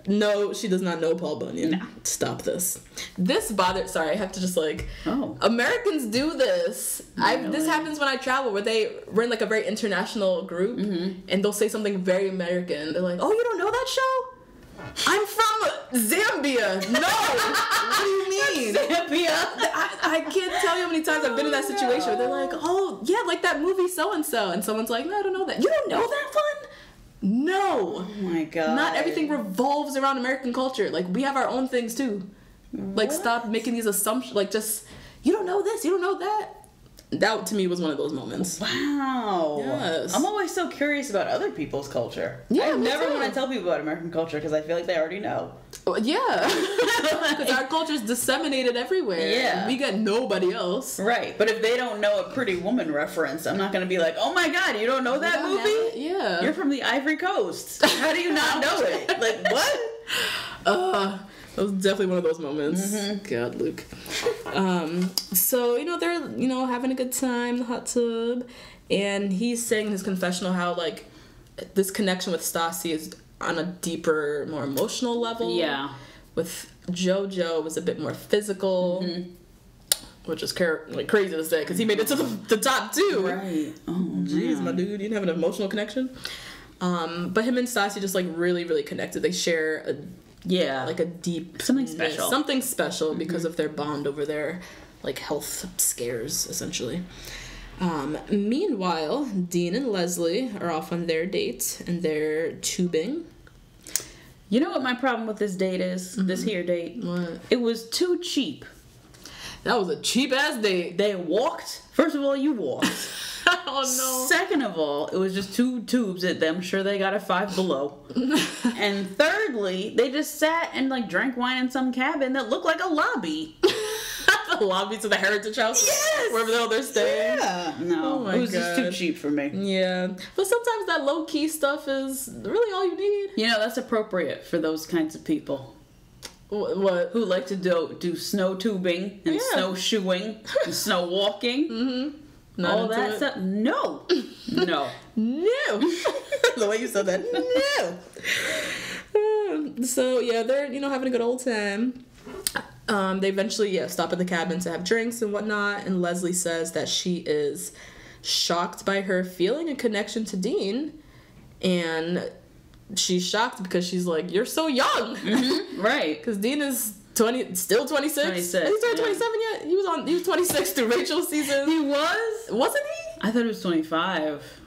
No, she does not know Paul Bunyan. No. Stop this. This bothered... Sorry, I have to just like... Oh. Americans do this. Really? This happens when I travel, where we're in like a very international group, and they'll say something very American. They're like, oh, you don't know that show? I'm from Zambia. No. What do you mean? Zambia. I can't tell you how many times I've been in that situation where they're like, oh, yeah, like that movie so-and-so. And someone's like, no, I don't know that. You don't know that one? No. Oh my God. Not everything revolves around American culture. Like, we have our own things too. Like, stop making these assumptions. Like, just, you don't know this, you don't know that. That, to me, was one of those moments. Wow. Yes. I'm always so curious about other people's culture. Yeah, I never too. want to tell people about American culture because I feel like they already know. Yeah. Because our culture's disseminated everywhere. Yeah. We got nobody else. Right. But if they don't know a Pretty Woman reference, I'm not going to be like, oh my God, you don't know that movie? Yeah. You're from the Ivory Coast. How do you not know it? Like, what? That was definitely one of those moments. God, Luke. So, they're, having a good time in the hot tub. And he's saying in his confessional how, like, this connection with Stassi is on a deeper, more emotional level. Yeah. With JoJo, it was a bit more physical. Which is crazy to say, because he made it to the top, too. Right. Oh, jeez, my dude. You didn't have an emotional connection? But him and Stassi just, like, really, really connected. They share like a deep... Something special. Something special because of their bond over their, like, health scares, essentially. Meanwhile, Dean and Leslie are off on their date, and they're tubing. You know what my problem with this date is? This here date? What? It was too cheap. That was a cheap-ass date. They walked. First of all, you walked. Oh, no. Second of all, it was just two tubes at them. Sure, they got a Five Below. And thirdly, they just sat and, like, drank wine in some cabin that looked like a lobby. The lobby to the Heritage House? Yes! Wherever the hell they're staying? Yeah. No, Oh my it was just too God. cheap for me. Yeah. But sometimes that low-key stuff is really all you need. You know, that's appropriate for those kinds of people. What? Who like to do snow tubing and Yeah. snowshoeing and snow walking. Not all into that it? stuff. No. No. No. The way you said that. No. So yeah, they're having a good old time. They eventually stop at the cabin to have drinks and whatnot, and Leslie says that she is shocked by her feeling a connection to Dean, and she's shocked because she's like, you're so young. Mm-hmm. Right. Because Dean is still 26. 26. Has he turned 27 yet? He was 26 through Rachel's season. He was? Wasn't he? I thought he was 25.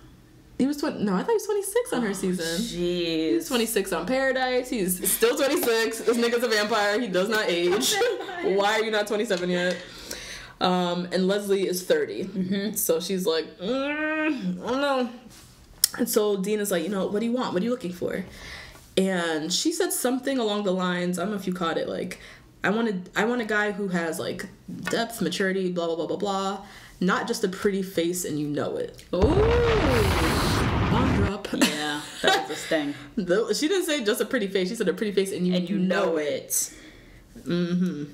He was 20. No, I thought he was 26 on her season. Jeez. He's 26 on Paradise. He's still 26. This nigga's a vampire. He does not age. Why are you not 27 yet? And Leslie is 30. Mm-hmm. So she's like, I don't know. And so Dean is like, what do you want? What are you looking for? And she said something along the lines, I don't know if you caught it, like, I want a guy who has, like, depth, maturity, blah, blah, blah, blah, blah. Not just a pretty face and you know it. Ooh. Bomb drop. Yeah, that was a sting. She didn't say just a pretty face. She said a pretty face and you know it. Mm-hmm.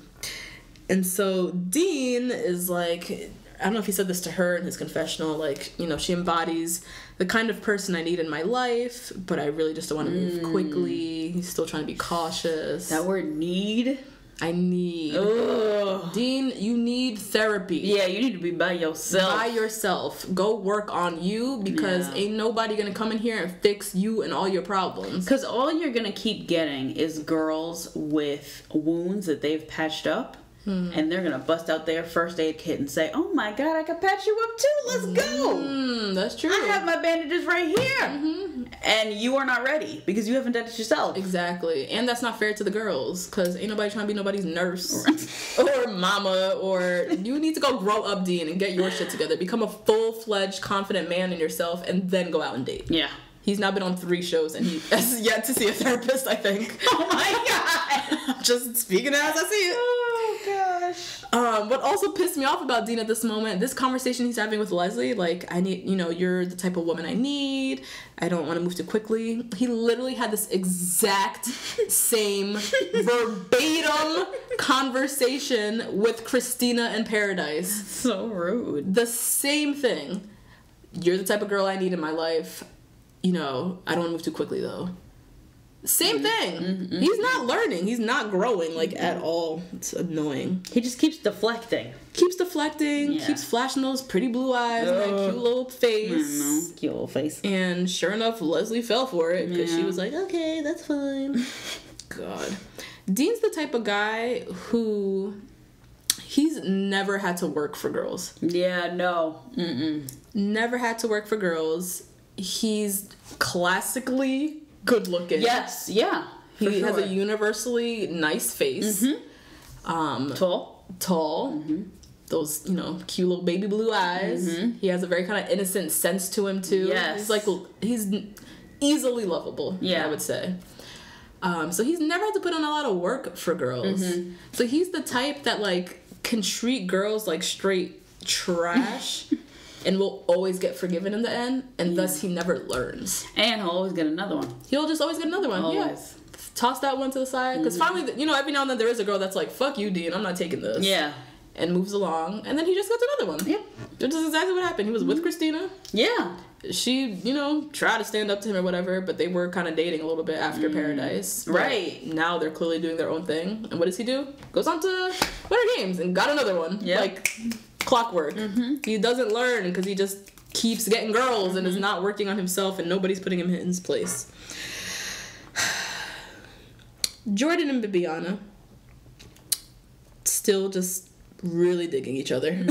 And so Dean is like, I don't know if he said this to her in his confessional, like, she embodies the kind of person I need in my life, but I really just don't want to move quickly. He's still trying to be cautious. That word need? I need. Ugh. Dean, you need therapy. Yeah, you need to be by yourself. By yourself. Go work on you, because ain't nobody gonna come in here and fix you and all your problems. Because all you're gonna keep getting is girls with wounds that they've patched up. And they're gonna bust out their first aid kit and say, oh my god, I can patch you up too, let's go. That's true. I have my bandages right here. And you are not ready because you haven't done it yourself. Exactly. And that's not fair to the girls, because ain't nobody trying to be nobody's nurse or mama, or you need to go grow up, Dean, and get your shit together. Become a full-fledged, confident man in yourself, and then go out and date. Yeah. He's now been on 3 shows and he has yet to see a therapist, I think. Oh my god. Just speaking as I see it. Oh gosh. What also pissed me off about Dean at this moment, this conversation he's having with Leslie, like, I need, you're the type of woman I need. I don't want to move too quickly. He literally had this exact same verbatim conversation with Christina in Paradise. So rude. The same thing. You're the type of girl I need in my life. I don't want to move too quickly, though. Same thing. He's not learning. He's not growing, like, at all. It's annoying. He just keeps deflecting. Keeps deflecting, keeps flashing those pretty blue eyes and that cute little face. I know. Cute little face. And sure enough, Leslie fell for it, because she was like, okay, that's fine. God. Dean's the type of guy who... He's never had to work for girls. Yeah, no. Never had to work for girls. He's classically good looking. Yes, yeah. He has a universally nice face. Tall. Those, cute little baby blue eyes. He has a very kind of innocent sense to him too. Yes. He's easily lovable, I would say. So he's never had to put in a lot of work for girls. So he's the type that, like, can treat girls like straight trash and will always get forgiven in the end, and thus he never learns. And he'll always get another one. He'll just always get another one. Always. Yeah. Toss that one to the side. Because finally, every now and then there is a girl that's like, fuck you, Dean, I'm not taking this. Yeah. And moves along, and then he just gets another one. Yep. Which is exactly what happened. He was with Christina. Yeah. She, tried to stand up to him or whatever, but they were kind of dating a little bit after Paradise. Right. But now they're clearly doing their own thing. And what does he do? Goes on to Winter Games and got another one. Yep. Like clockwork. He doesn't learn because he just keeps getting girls and is not working on himself, and nobody's putting him in his place. Jordan and Bibiana still just really digging each other.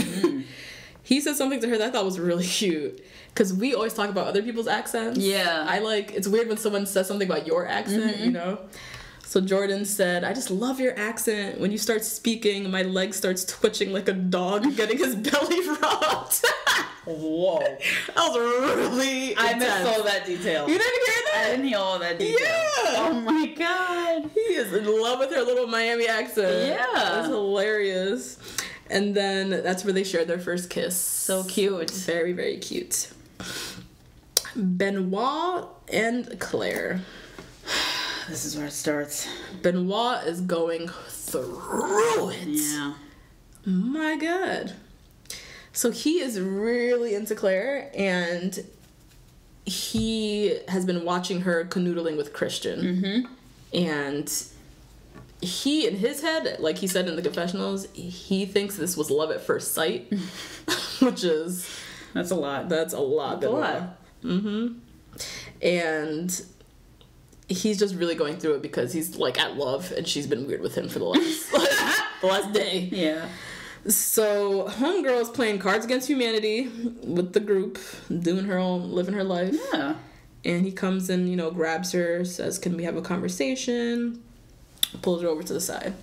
He said something to her that I thought was really cute, because we always talk about other people's accents. Yeah. It's weird when someone says something about your accent, So Jordan said, I just love your accent. When you start speaking, my leg starts twitching like a dog getting his belly rubbed. Whoa. That was really intense. I missed all that detail. You didn't hear that? I didn't hear all that detail. Yeah. Oh my god. He is in love with her little Miami accent. Yeah. It's hilarious. And then that's where they shared their first kiss. So cute. Very, very cute. Benoit and Claire. This is where it starts. Benoit is going through it. Yeah. My God. So he is really into Claire, and he has been watching her canoodling with Christian. And he, in his head, like he said in the confessionals, he thinks this was love at first sight, which is... That's a lot. That's a lot. That's a lot. And he's just really going through it because he's, like, at love, and she's been weird with him for the last day. Yeah. So, homegirl's playing Cards Against Humanity with the group, doing her own, living her life. Yeah. And he comes and, you know, grabs her, says, can we have a conversation? Pulls her over to the side.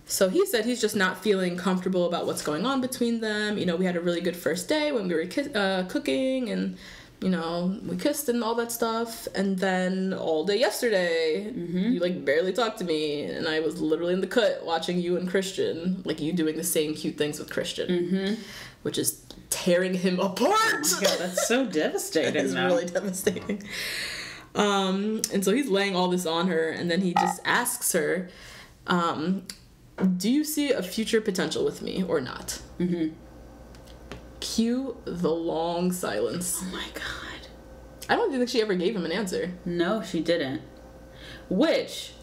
So he said he's just not feeling comfortable about what's going on between them. You know, we had a really good first day when we were cooking, and, you know, we kissed and all that stuff. And then all day yesterday, you, like, barely talked to me. And I was literally in the cut watching you and Christian, like, you doing the same cute things with Christian. Which is tearing him apart. Oh my God, that's so devastating. It's really devastating. And so he's laying all this on her, and then he just asks her, do you see a future potential with me or not? Cue the long silence. Oh my God. I don't think she ever gave him an answer. No, she didn't. Which,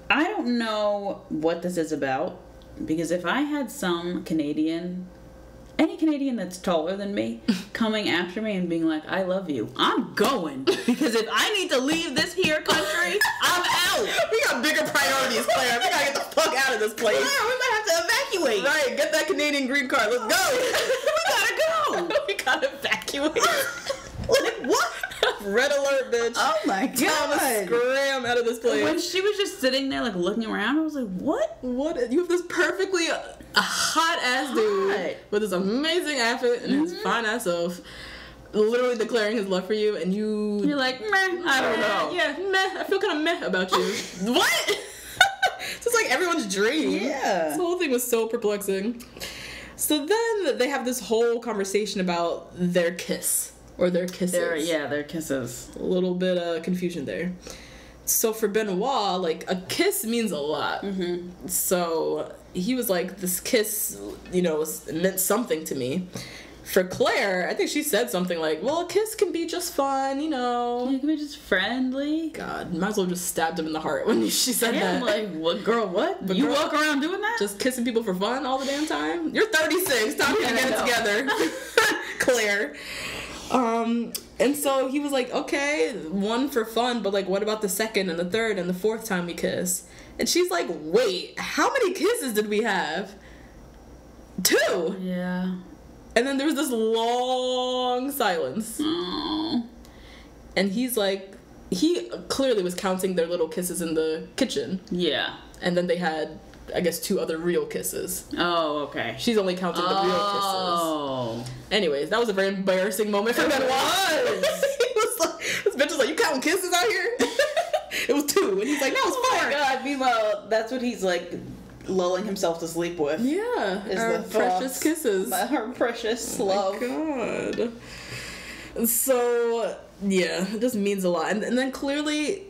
I don't know what this is about, because if I had some Canadian, any Canadian that's taller than me, coming after me and being like, I love you, I'm going. Because if I need to leave this here country, I'm out. We got bigger priorities, Claire. We gotta get the fuck out of this place. Claire, we might have to evacuate. Right, get that Canadian green card. Let's go. We gotta go. We gotta evacuate. Like, what? Red alert, bitch. Oh my God. Scram out of this place. When she was just sitting there, like, looking around, I was like, what? What? You have this perfectly hot ass dude with this amazing outfit and his fine ass self, literally declaring his love for you, and you're like, meh, I don't know. Yeah, meh. I feel kind of meh about you. What? It's just like everyone's dream. Yeah. This whole thing was so perplexing. So then they have this whole conversation about their kiss. Or their kisses. Their kisses. A little bit of confusion there. So for Benoit, like, a kiss means a lot. So he was like, this kiss, you know, meant something to me. For Claire, I think she said something like, well, a kiss can be just fun, you know. It can be just friendly. God, might as well just stabbed him in the heart when she said that. I'm like, what, girl, what? But you girl, walk around doing that? Just kissing people for fun all the damn time? You're 36. Time to get it together. Claire. And so he was like, okay, one for fun, but, like, what about the second and the third and the fourth time we kiss? And she's like, wait, how many kisses did we have? 2. Yeah. And then there was this long silence. Oh. And he's like, he clearly was counting their little kisses in the kitchen. Yeah. And then they had, I guess, 2 other real kisses. Oh, okay. She's only counting the real kisses. Oh. Anyways, that was a very embarrassing moment for Benoit. He was like, this bitch was like, you counting kisses out here? It was 2. And he's like, no, it's 4. Oh my God. Meanwhile, that's what he's like lulling himself to sleep with. Yeah. Is our the precious kisses. Her precious love. Oh my God. So, yeah, it just means a lot. And then clearly,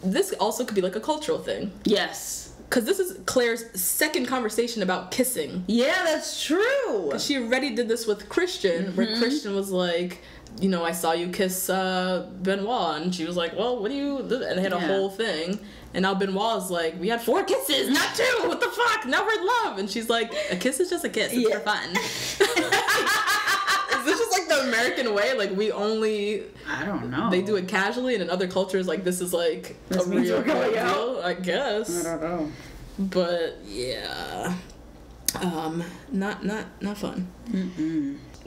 this also could be like a cultural thing. Yes. Because this is Claire's second conversation about kissing. Yeah, that's true. She already did this with Christian, where Christian was like, you know, I saw you kiss Benoit. And she was like, well, what do you... And they had a whole thing. And now Benoit's like, we had 4 kisses, not 2. What the fuck? Now we're in love. And she's like, a kiss is just a kiss. It's for fun. Is this just like the American way? Like, we only... I don't know. They do it casually, and in other cultures, like, this is like this a real deal, I guess. I don't know. But yeah, not fun.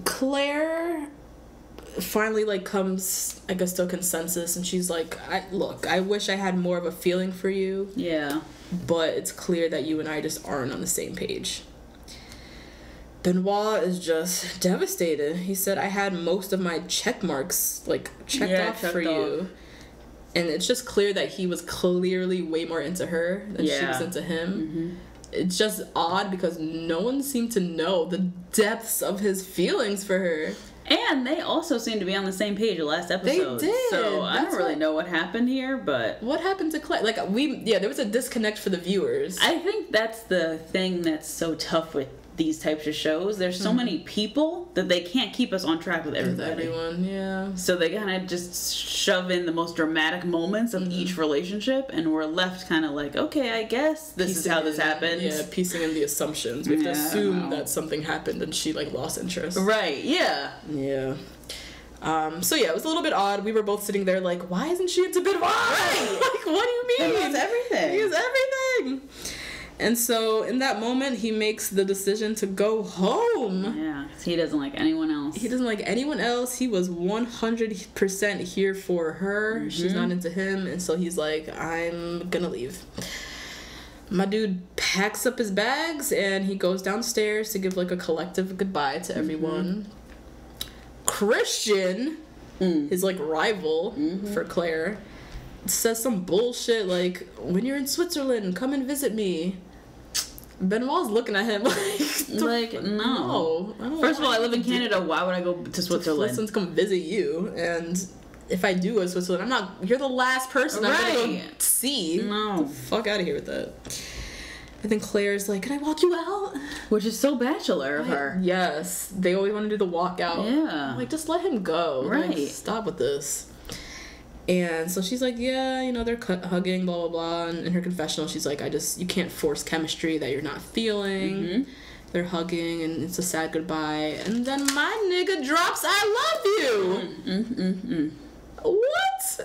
Claire finally, like, comes, I guess, to a consensus, and she's like, I wish I had more of a feeling for you. Yeah. But it's clear that you and I just aren't on the same page. Benoit is just devastated. He said, I had most of my check marks, like, checked off for you. And it's just clear that he was clearly way more into her than she was into him. It's just odd because no one seemed to know the depths of his feelings for her. And they also seem to be on the same page the last episode. They did. So I don't really know what happened here, but... What happened to Claire? Like, there was a disconnect for the viewers. I think that's the thing that's so tough with these types of shows, there's so many people that they can't keep us on track with everybody. Everyone, yeah. So they kind of just shove in the most dramatic moments of each relationship, and we're left kind of like, okay, I guess this is how this happened. Yeah, piecing in the assumptions. We have to assume that something happened and she like lost interest. Right, yeah. Yeah. So yeah, it was a little bit odd. We were both sitting there like, why isn't she into Benoit? Right. Like, what do you mean? He was everything. He was everything. And so in that moment, he makes the decision to go home. Yeah, he doesn't like anyone else. He doesn't like anyone else. He was 100% here for her. She's not into him. And so he's like, I'm gonna leave. My dude packs up his bags and he goes downstairs to give like a collective goodbye to everyone. Christian, his like rival for Claire, says some bullshit like, when you're in Switzerland, come and visit me. Benoit's looking at him like no. First of all, I live in Canada. Why would I go to Switzerland? To come visit you, and if I do go to Switzerland, you're the last person I'm gonna go see. No. Get the fuck out of here with that. And then Claire's like, can I walk you out? Which is so bachelor of her. Yes. They always want to do the walk out. Yeah. I'm like, just let him go. Right. Like, stop with this. And so she's like, yeah, they're hugging, blah, blah, blah. And in her confessional, she's like, you can't force chemistry that you're not feeling. They're hugging, and it's a sad goodbye. And then my nigga drops, I love you. What?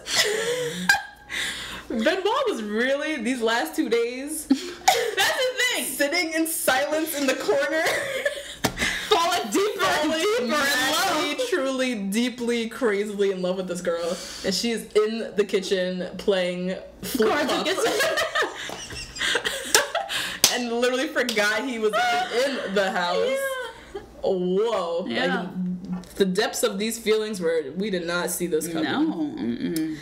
Benoit was really, these last 2 days... That's the thing! Sitting in silence in the corner. Falling deeper in love. Truly, deeply, crazily in love with this girl. And she's in the kitchen playing Cards and literally forgot he was in the house. Yeah. Whoa. Yeah. Like, the depths of these feelings we did not see this coming. No.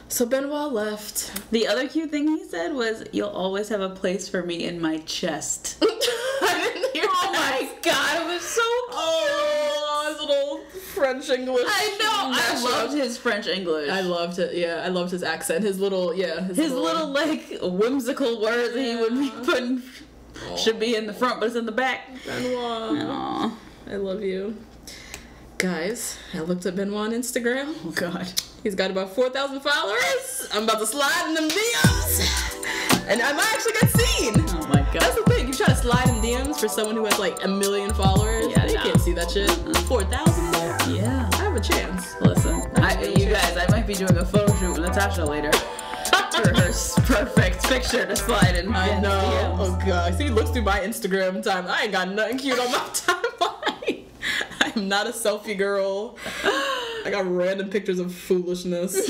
So Benoit left. The other cute thing he said was, you'll always have a place for me in my chest. I didn't hear Oh my god, it was so cute. Oh, his little French English. I know. I loved his French English. I loved it. Yeah, I loved his accent. His little, his little like whimsical words that he would be putting should be in the front, but it's in the back. Benoit. Aww. I love you. Guys, I looked at Benoit on Instagram. Oh god. He's got about 4,000 followers. I'm about to slide in them DMs. And I might actually get seen. Oh my god. That's the thing. You try to slide in DMs for someone who has like 1 million followers. Yeah, they can't see that shit. 4,000 there. Yeah. I have a chance. Listen, you guys, I might be doing a photo shoot with Natasha later. For her perfect picture to slide in. I know. DMs. Oh god. See, he looks through my Instagram time. I ain't got nothing cute on my timeline. I'm not a selfie girl. I got random pictures of foolishness.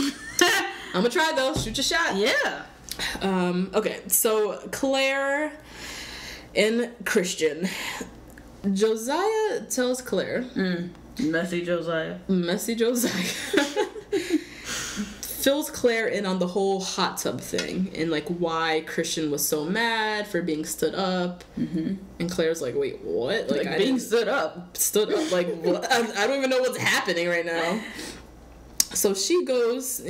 I'm gonna try though. Shoot your shot. Yeah. Okay, so Claire and Christian. Josiah tells Claire. Messy Josiah. Fills Claire in on the whole hot tub thing and like why Christian was so mad for being stood up. And Claire's like, wait, what? Like being stood up. Stood up? Like, what? I don't even know what's happening right now. So she goes,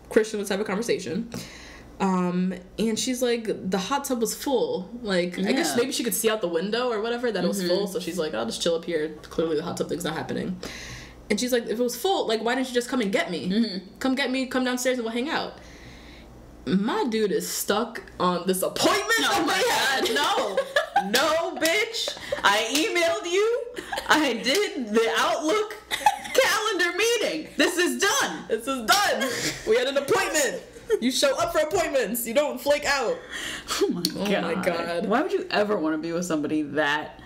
Christian was having a conversation. And she's like, the hot tub was full. Like, I guess maybe she could see out the window or whatever that it was full. So she's like, I'll just chill up here. Clearly the hot tub thing's not happening. And she's like, if it was full, like, why didn't you just come and get me? Come get me, come downstairs and we'll hang out. My dude is stuck on this appointment. Oh my god, no. No, bitch. I emailed you. I did the Outlook calendar meeting. This is done. This is done. We had an appointment. You show up for appointments. You don't flake out. Oh my god. Why would you ever want to be with somebody that...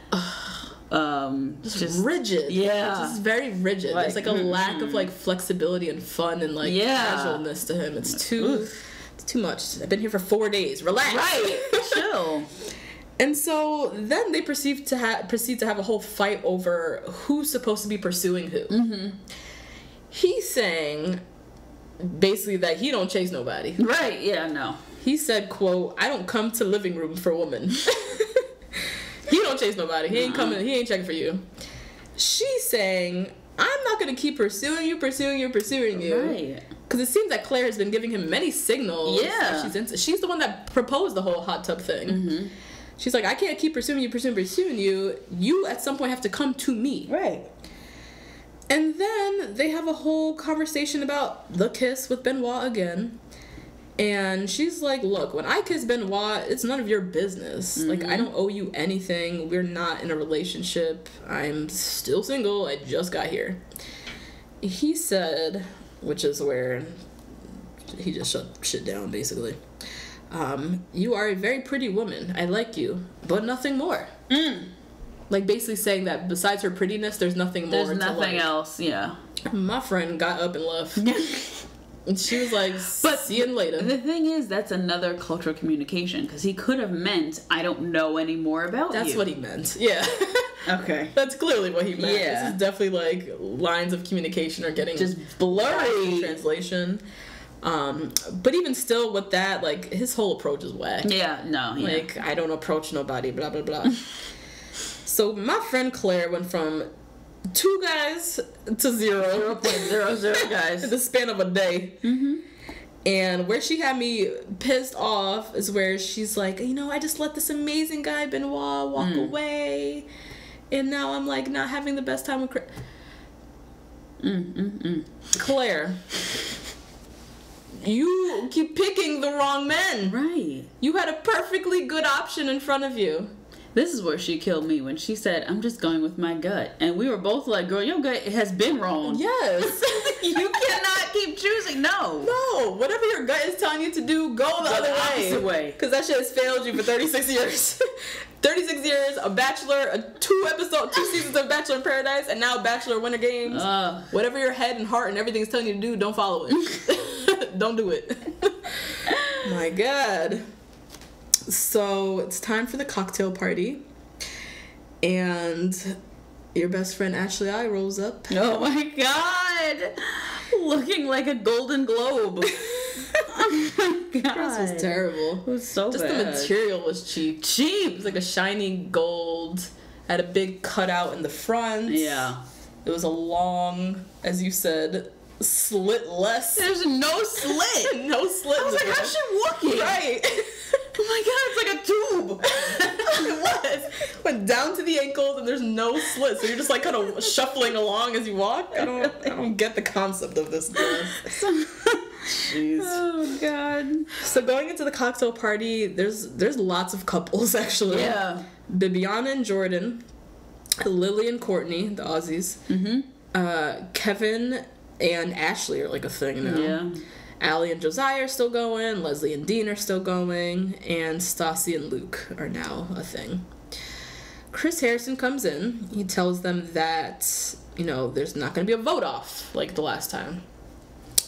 just rigid. Yeah. Just very rigid. There's like a lack of like flexibility and fun and like casualness to him. It's too much. I've been here for 4 days. Relax. Right. Chill. And so then they proceed to have a whole fight over who's supposed to be pursuing who. He's saying basically that he don't chase nobody. Right. Yeah. No. He said, quote, I don't come to living room for women. He don't chase nobody. He ain't coming. He ain't checking for you. She's saying, I'm not going to keep pursuing you. Right. Because it seems that Claire has been giving him many signals. Yeah. She's the one that proposed the whole hot tub thing. She's like, I can't keep pursuing you. You at some point have to come to me. Right. And then they have a whole conversation about the kiss with Benoit again. And she's like, look, when I kiss Benoit, it's none of your business. Mm-hmm. Like, I don't owe you anything. We're not in a relationship. I'm still single. I just got here. He said, which is where he just shut shit down, basically. You are a very pretty woman. I like you, but nothing more. Like, basically saying that besides her prettiness, there's nothing more. There's nothing else, yeah. My friend got up and left. And she was like, see you later. The thing is, that's another cultural communication, because he could have meant, I don't know any more about you. That's what he meant. Yeah. Okay. That's clearly what he meant. Yeah. This is definitely, like, lines of communication are getting just blurry in translation. But even still with that, like, his whole approach is whack. Yeah, no. Yeah. Like, I don't approach nobody, blah, blah, blah. So my friend Claire went from 2 guys to 0. 0.00 guys. In the span of a day. Mm-hmm. And where she had me pissed off is where she's like, you know, I just let this amazing guy Benoit walk away. And now I'm, like, not having the best time with Claire. You keep picking the wrong men. Right. You had a perfectly good option in front of you. This is where she killed me, when she said, I'm just going with my gut. And we were both like, girl, your gut has been wrong. Yes. You cannot keep choosing. No. No. Whatever your gut is telling you to do, go the other way. Because that shit has failed you for 36 years. 36 years, a Bachelor, 2 seasons of Bachelor in Paradise, and now Bachelor Winter Games. Whatever your head and heart and everything is telling you to do, don't follow it. Don't do it. My God. So it's time for the cocktail party, and your best friend Ashley I rolls up. Oh my God, looking like a Golden Globe. Oh my God, This was terrible. It was so just bad. The material was cheap. It was like a shiny gold, had a big cutout in the front. Yeah, it was a long, as you said, slitless. There's no slit. No slit. I was like, how's she walking? Right. Oh my God, it's like a tube. It was. Went down to the ankles and there's no slit, so you're just like kind of shuffling along as you walk. I don't get the concept of this dress. Jeez. Oh God. So going into the cocktail party, there's lots of couples actually. Yeah. Bibiana and Jordan, Lily and Courtney, the Aussies. Mm-hmm. Kevin and Ashley are like a thing now. Yeah. Allie and Josiah are still going, Leslie and Dean are still going, and Stassi and Luke are now a thing. Chris Harrison comes in. He tells them that, you know, there's not going to be a vote off like the last time.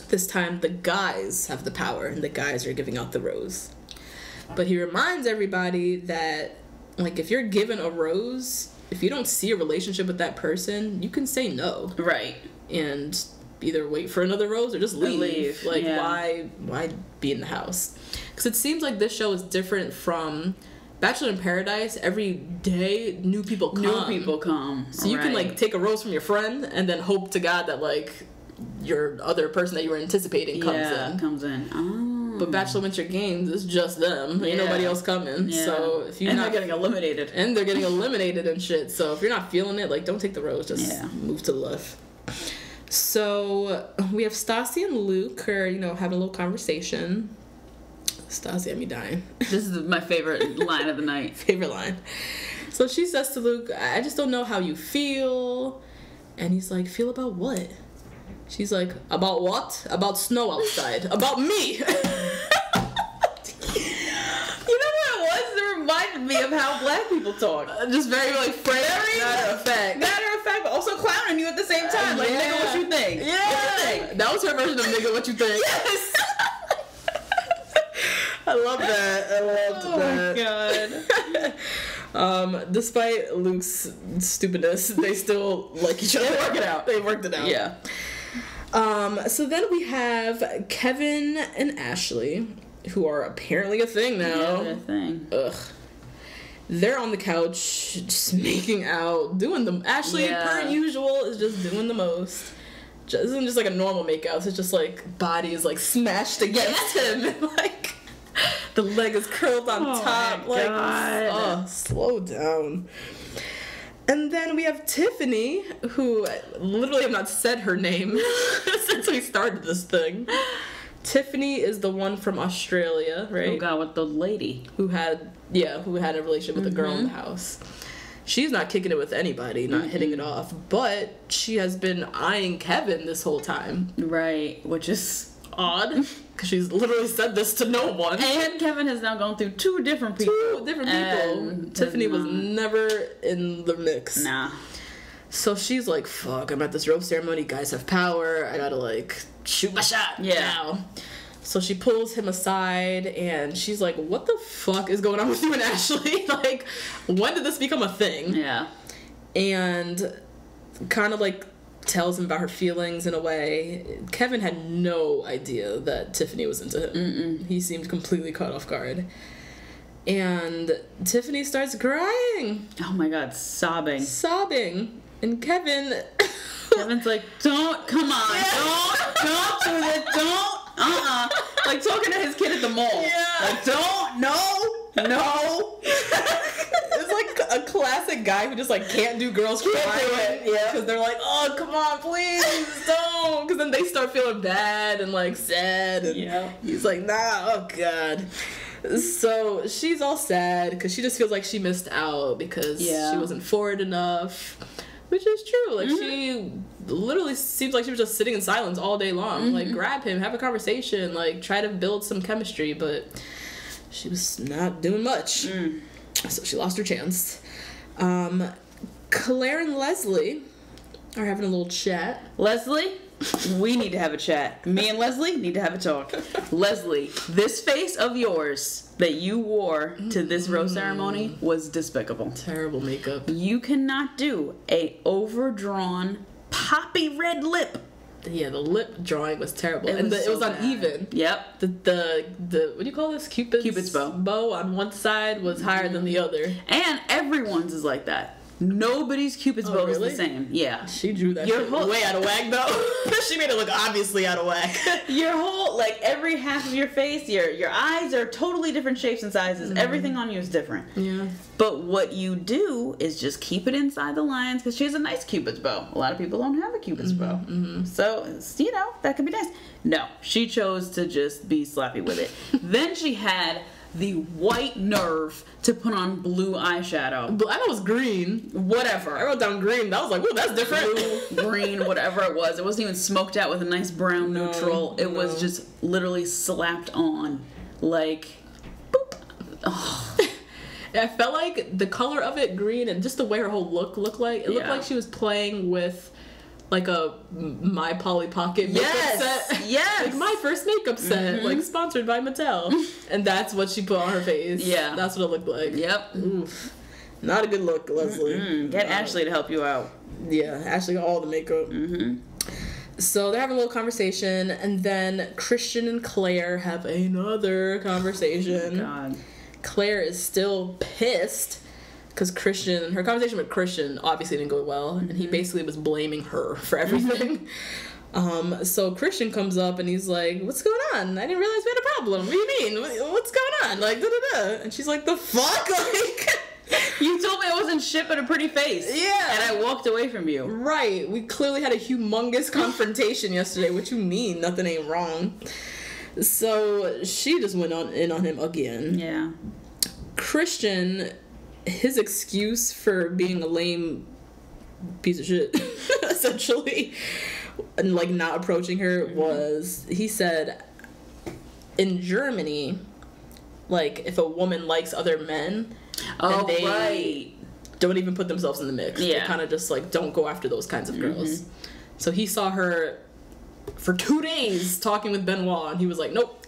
This time the guys have the power and the guys are giving out the rose. But he reminds everybody that, like, if you're given a rose, if you don't see a relationship with that person, you can say no. Right. And either wait for another rose or just leave. Like, yeah. Why be in the house? Because it seems like this show is different from Bachelor in Paradise. Every day, new people come. So you can, like, take a rose from your friend and then hope to God that, like, your other person that you were anticipating comes in. Oh. But Bachelor Winter Games, it's just them. Ain't nobody else coming. Yeah. So if you're they're getting eliminated. And they're getting eliminated and shit. So if you're not feeling it, like, don't take the rose. Just move to the left. So we have Stassi and Luke are, you know, having a little conversation. Stassi had me dying. This is my favorite line of the night. Favorite line. So she says to Luke, I just don't know how you feel. And he's like, feel about what? She's like, about what? About snow outside. About me. Reminded me of how black people talk. Just very, like, frank, matter of fact. Matter of fact, but also clowning you at the same time. Like, nigga, what you think? Yeah. That was her version of nigga, what you think. Yes. I love that. I loved that. Oh, my God. Despite Luke's stupidness, they still like each other. They worked it out. Yeah. So then we have Kevin and Ashley, who are apparently a thing now. Yeah, they're a thing. Ugh. They're on the couch, just making out, doing them. Ashley, per usual, is just doing the most. This isn't just like a normal makeout. It's just like body is like smashed against him. And, like, The leg is curled on top. My God. Oh, slow down. And then we have Tiffany, who literally have not said her name since we started this thing. Tiffany is the one from Australia, right? Oh God, with the lady who had a relationship with a girl in the house. She's not kicking it with anybody, not hitting it off, but she has been eyeing Kevin this whole time. Right, which is odd, because she's literally said this to no one. And Kevin has now gone through two different people. Tiffany was never in the mix. Nah. So she's like, fuck, I'm at this rose ceremony, guys have power, I gotta, like, shoot my shot now. So she pulls him aside, and she's like, what the fuck is going on with you and Ashley? Like, when did this become a thing? Yeah. And kind of, like, tells him about her feelings in a way. Kevin had no idea that Tiffany was into him. He seemed completely caught off guard. And Tiffany starts crying. Oh my God, sobbing. And Kevin's like, don't, come on, don't do that, don't. Like talking to his kid at the mall. Yeah. Like, don't, no. It's like a classic guy who just like can't do girls crying. Yeah. Because they're like, oh, come on, please, don't. Because then they start feeling bad and like sad. And he's like, nah, oh God. So she's all sad because she just feels like she missed out because she wasn't forward enough. Which is true. Like, she literally seems like she was just sitting in silence all day long. Like, grab him, have a conversation, like, try to build some chemistry, but she was not doing much. So she lost her chance. Claire and Leslie are having a little chat. Leslie, we need to have a chat. Me and Leslie need to have a talk. Leslie, this face of yours that you wore to this rose ceremony was despicable. Terrible makeup. You cannot do a overdrawn poppy red lip. Yeah, the lip drawing was terrible. It was uneven. Yep. The what do you call this? Cupid's bow. Bow on one side was higher than the other. And everyone's is like that. Nobody's Cupid's bow is the same. Yeah. She drew that shit way out of whack, though. She made it look obviously out of whack. Your whole, like, every half of your face, your eyes are totally different shapes and sizes. Everything on you is different. Yeah. But what you do is just keep it inside the lines, because she has a nice Cupid's bow. A lot of people don't have a Cupid's bow. So, you know, that could be nice. No, she chose to just be slappy with it. Then she had the white nerve to put on blue eyeshadow. I know it was green. Whatever. I wrote down green. I was like, "Ooh, that's different." Blue, green, whatever it was. It wasn't even smoked out with a nice brown neutral. It was just literally slapped on. Like, boop. Oh. I felt like the color of it, green, and just the way her whole look looked like, it looked like she was playing with like a My Polly Pocket makeup set. Yes. Like my first makeup set, like sponsored by Mattel. And that's what she put on her face. Yeah. That's what it looked like. Yep. Oof. Not a good look, Leslie. Get Ashley to help you out. Yeah, Ashley got all the makeup. So they're having a little conversation, and then Christian and Claire have another conversation. Oh, God. Claire is still pissed because her conversation with Christian obviously didn't go well, and he basically was blaming her for everything. So Christian comes up and he's like, "What's going on? I didn't realize we had a problem. What do you mean? What's going on? Like, da-da-da." And she's like, "The fuck?" Like, you told me I wasn't shit but a pretty face. Yeah. And I walked away from you. Right. We clearly had a humongous confrontation yesterday. What you mean? Nothing ain't wrong. So she just went in on him again. Yeah. Christian, his excuse for being a lame piece of shit, essentially, and like not approaching her was, he said, in Germany, like if a woman likes other men, and they don't even put themselves in the mix. They kind of just like don't go after those kinds of girls. So he saw her for 2 days talking with Benoit, and he was like, nope.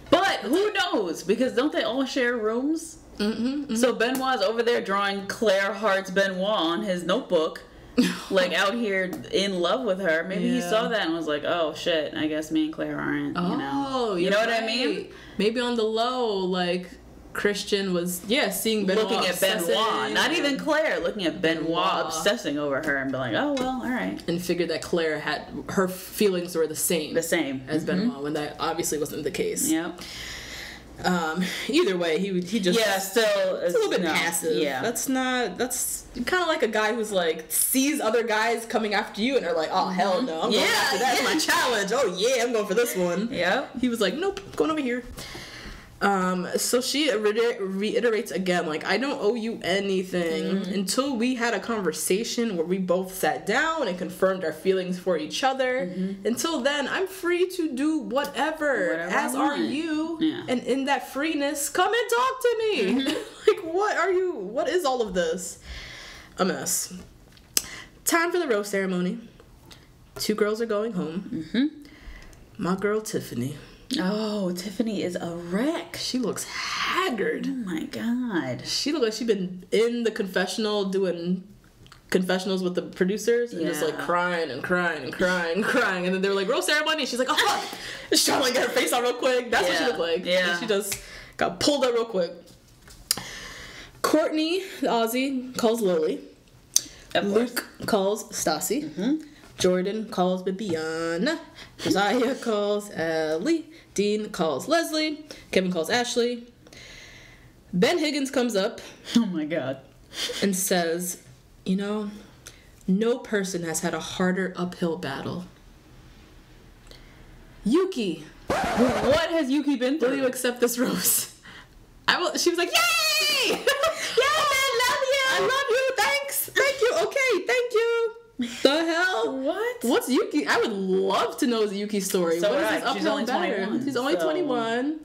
But who knows? Because don't they all share rooms? So Benoit's over there drawing Claire Hart's Benoit on his notebook, like out here in love with her. Maybe he saw that and was like, "Oh shit, I guess me and Claire aren't." You know what I mean? Maybe on the low, like Christian was seeing Benoit, looking at Benoit, not even Claire, looking at Benoit, obsessing over her and be like, "Oh well, all right," and figured that Claire had her feelings were the same as Benoit, when that obviously wasn't the case. Yep. Either way, he just still it's a little bit passive. Yeah, that's kind of like a guy who's like sees other guys coming after you and are like, oh hell no, I'm going after that. That's my challenge. Oh yeah, I'm going for this one. Yeah. He was like, nope, going over here. So she reiterates again, like, I don't owe you anything until we had a conversation where we both sat down and confirmed our feelings for each other. Until then, I'm free to do whatever as are you. Yeah. And in that freeness, come and talk to me. Like, what is all of this? A mess. Time for the rose ceremony. 2 girls are going home. My girl, Tiffany. Oh, Tiffany is a wreck. She looks haggard. Oh my god. She looks like she's been in the confessional doing confessionals with the producers and just like crying and crying and crying and crying. And then they were like, rose ceremony. She's like, oh fuck. She's trying to like get her face on real quick. That's what she looked like. Yeah. And she just got pulled out real quick. Courtney, the Aussie, calls Lily. Luke calls Stassi. Jordan calls Bibiana. Josiah calls Ellie. Dean calls Leslie. Kevin calls Ashley. Ben Higgins comes up. Oh my god. And says, you know, no person has had a harder uphill battle. Yuki. What has Yuki been through? Will you accept this rose? She was like, yay! Yay, man, love you! I love you, thanks! Thank you, okay, thank you! The hell? What? What's Yuki? I would love to know Yuki's story. So what is this she's only 21. She's only 21.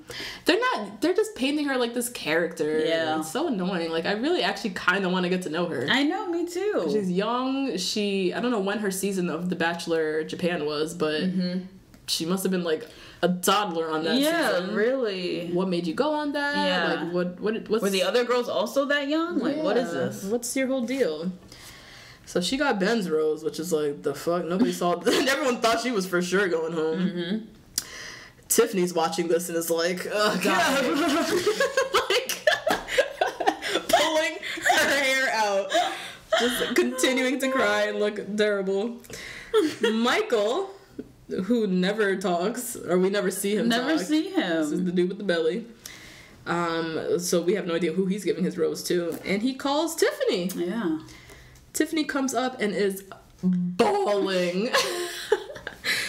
They're just painting her like this character. Yeah. It's so annoying. Like, I really actually kind of want to get to know her. I know, me too. She's young. I don't know when her season of The Bachelor Japan was, but she must have been like a toddler on that season. Yeah, really. What made you go on that? Yeah. Like, what's... Were the other girls also that young? Like, what is this? What's your whole deal? So she got Ben's rose, which is like, the fuck? Nobody saw... Everyone thought she was for sure going home. Tiffany's watching this and is like, oh, God. Like, pulling her hair out. Just continuing to cry and look terrible. Michael, who never talks, or we never see him Never see him. This is the dude with the belly. So we have no idea who he's giving his rose to. And he calls Tiffany. Yeah. Tiffany comes up and is bawling.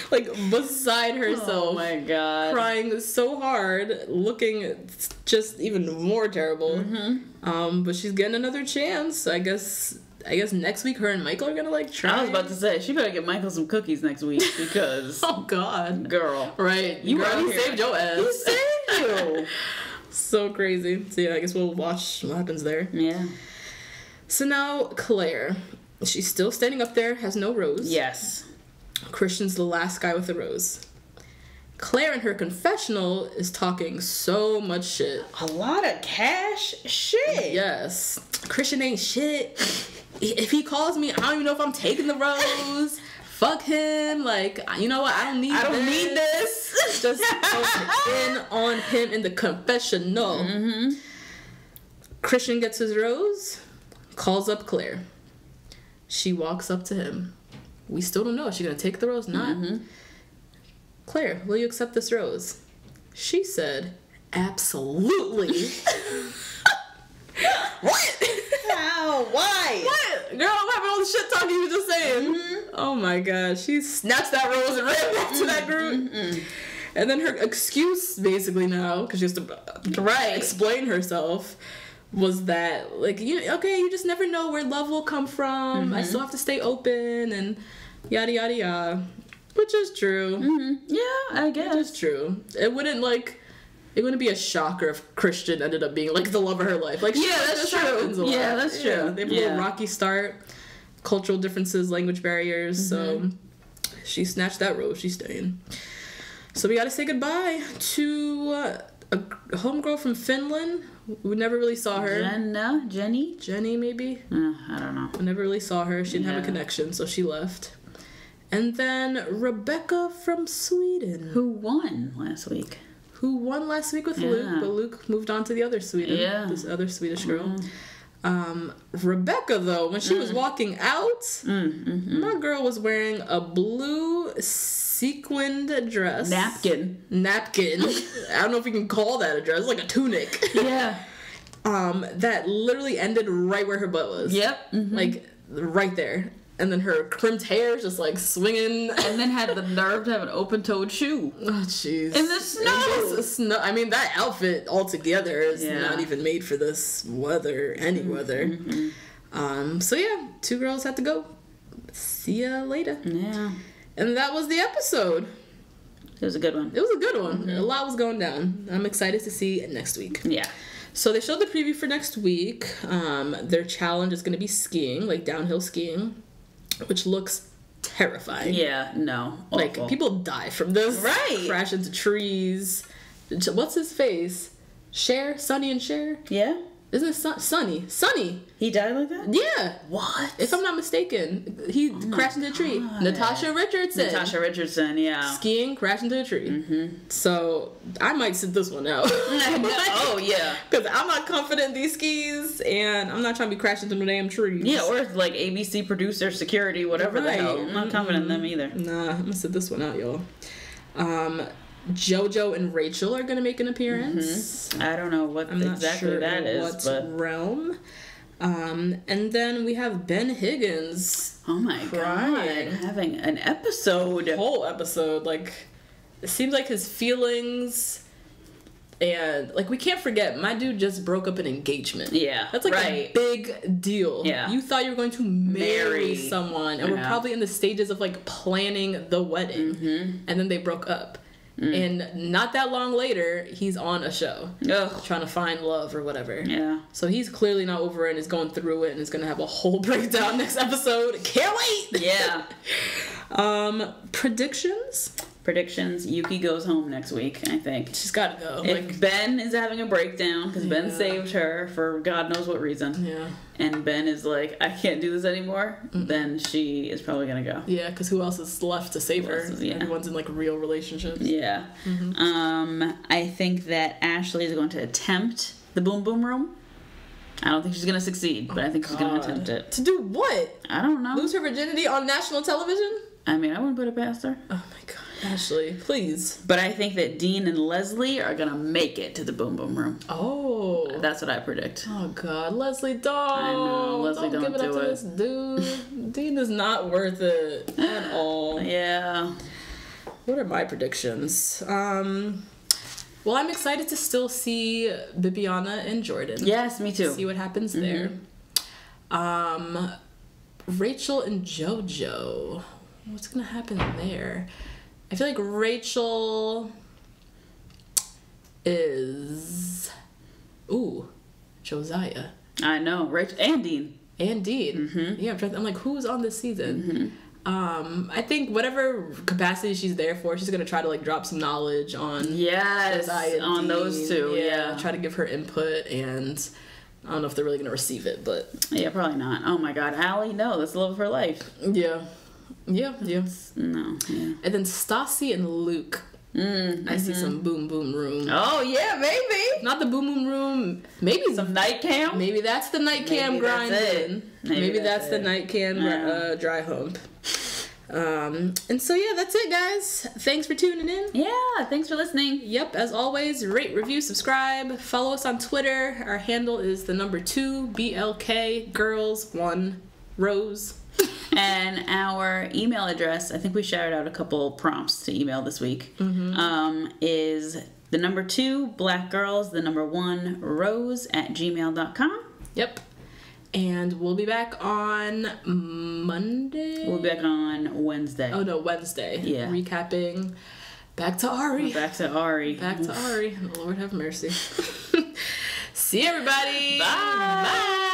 Like, beside herself. Oh my god. Crying so hard, looking just even more terrible. But she's getting another chance. I guess next week her and Michael are gonna like try. I was about to say, she better get Michael some cookies next week because oh god. Girl. Right. You girl, he saved your ass. He saved you. So crazy. So yeah, I guess we'll watch what happens there. Yeah. So now Claire. She's still standing up there, has no rose. Yes. Christian's the last guy with a rose. Claire in her confessional is talking so much shit. A lot of cash shit. Yes. Christian ain't shit. If he calls me, I don't even know if I'm taking the rose. Fuck him. Like, you know what? I don't need this. Just in on him in the confessional. Christian gets his rose, calls up Claire. She walks up to him. We still don't know if she's going to take the rose or not. Claire, will you accept this rose? She said, absolutely. What? How? Why? What? Girl, I'm having all the shit talking you were just saying. Oh my god. She snatched that rose and ran back to that group. And then her excuse, basically now, because she has to explain herself, was that, like, you just never know where love will come from. I still have to stay open and yada yada yada. Which is true. Yeah, I guess. It is true. It wouldn't be a shocker if Christian ended up being like the love of her life. Like, yeah, that's true. Yeah, that's true. They have a little rocky start, cultural differences, language barriers. So she snatched that rose. She's staying. So we got to say goodbye to a homegirl from Finland. We never really saw her. Jenny, maybe. I don't know. We never really saw her. She didn't have a connection, so she left. And then Rebecca from Sweden. Who won last week with Luke, but Luke moved on to the other Sweden. Yeah. This other Swedish girl. Rebecca, though, when she was walking out, my girl was wearing a blue sequined dress. Napkin. I don't know if you can call that a dress. It's like a tunic. Yeah. That literally ended right where her butt was. Yep. Mm-hmm. Like, right there. And then her crimped hair is just, like, swinging. And then had the nerve to have an open-toed shoe. Oh, jeez. In the snow! I mean, that outfit altogether is not even made for this weather, any weather. Mm-hmm. So, yeah, 2 girls had to go. See ya later. Yeah. And that was the episode. It was a good one. It was a good one. Mm-hmm. A lot was going down. I'm excited to see it next week. Yeah. So they showed the preview for next week. Their challenge is going to be skiing, like downhill skiing, which looks terrifying. Yeah, no. Awful. Like, people die from this. Right. Crash into trees. What's his face? Sonny and Cher? Yeah? Isn't it Sonny? He died like that? Yeah. What? If I'm not mistaken. He crashed into a tree. Natasha Richardson, yeah. Skiing, crashed into a tree. Mm-hmm. So, I might sit this one out. Oh, yeah. Because I'm not confident in these skis, and I'm not trying to be crashing through no damn trees. Yeah, or like ABC producer, security, whatever the hell. I'm not confident in them either. Nah, I'm gonna sit this one out, y'all. JoJo and Rachel are gonna make an appearance. Mm-hmm. I don't know what exactly that is, but realm. And then we have Ben Higgins. Oh my god, having an episode, whole episode. Like, it seems like his feelings, and like, we can't forget, my dude just broke up an engagement. Yeah, that's like a big deal. Yeah, you thought you were going to marry someone, and we're probably in the stages of like planning the wedding, and then they broke up. And not that long later, he's on a show. Ugh. Trying to find love or whatever. Yeah. So he's clearly not over it and is going through it and is going to have a whole breakdown next episode. Can't wait! Yeah. Predictions? Yuki goes home next week, I think. She's got to go. If Ben is having a breakdown, because Ben saved her for God knows what reason. Yeah. And Ben is like, I can't do this anymore, then she is probably going to go. Yeah, because who else is left to save her? Everyone's in, like, real relationships. Yeah. Mm-hmm. I think that Ashley is going to attempt the Boom Boom Room. I don't think she's going to succeed, but I think she's going to attempt it. To do what? I don't know. Lose her virginity on national television? I mean, I wouldn't put it past her. Oh, my God. Ashley, please. But I think that Dean and Leslie are going to make it to the Boom Boom Room. Oh. That's what I predict. Oh, God. Leslie, don't. I know. Leslie, don't give it up to this dude. Dean is not worth it at all. Yeah. What are my predictions? Well, I'm excited to still see Bibiana and Jordan. Yes, me too. See what happens there. Rachel and JoJo. What's going to happen there? I feel like Rachel is... Ooh, Josiah. I know. Rachel and Dean. Mm-hmm. Yeah, I'm like, who's on this season? Mm-hmm. I think whatever capacity she's there for, she's going to try to, like, drop some knowledge on Josiah and on Dean. Those two. Yeah, try to give her input, and I don't know if they're really going to receive it, but... Yeah, probably not. Oh, my God. Allie, no, that's the love of her life. Yeah. Yeah. No, yeah. And then Stassi and Luke. I see some Boom Boom Room. Oh, yeah, maybe. Not the Boom Boom Room. Maybe some night cam. Maybe that's the night cam grinding. Maybe that's the night cam dry hump. And so, yeah, that's it, guys. Thanks for tuning in. Yeah, thanks for listening. Yep, as always, rate, review, subscribe. Follow us on Twitter. Our handle is the number 2, BLK, girls, 1, Rose. And our email address, I think we shouted out a couple prompts to email this week, is the number 2, blackgirls, the number 1, rose@gmail.com. Yep. And we'll be back on Monday. We'll be back on Wednesday. Oh, no, Wednesday. Yeah. Recapping Back to Ari. Back to Ari. Lord have mercy. See everybody. Bye. Bye.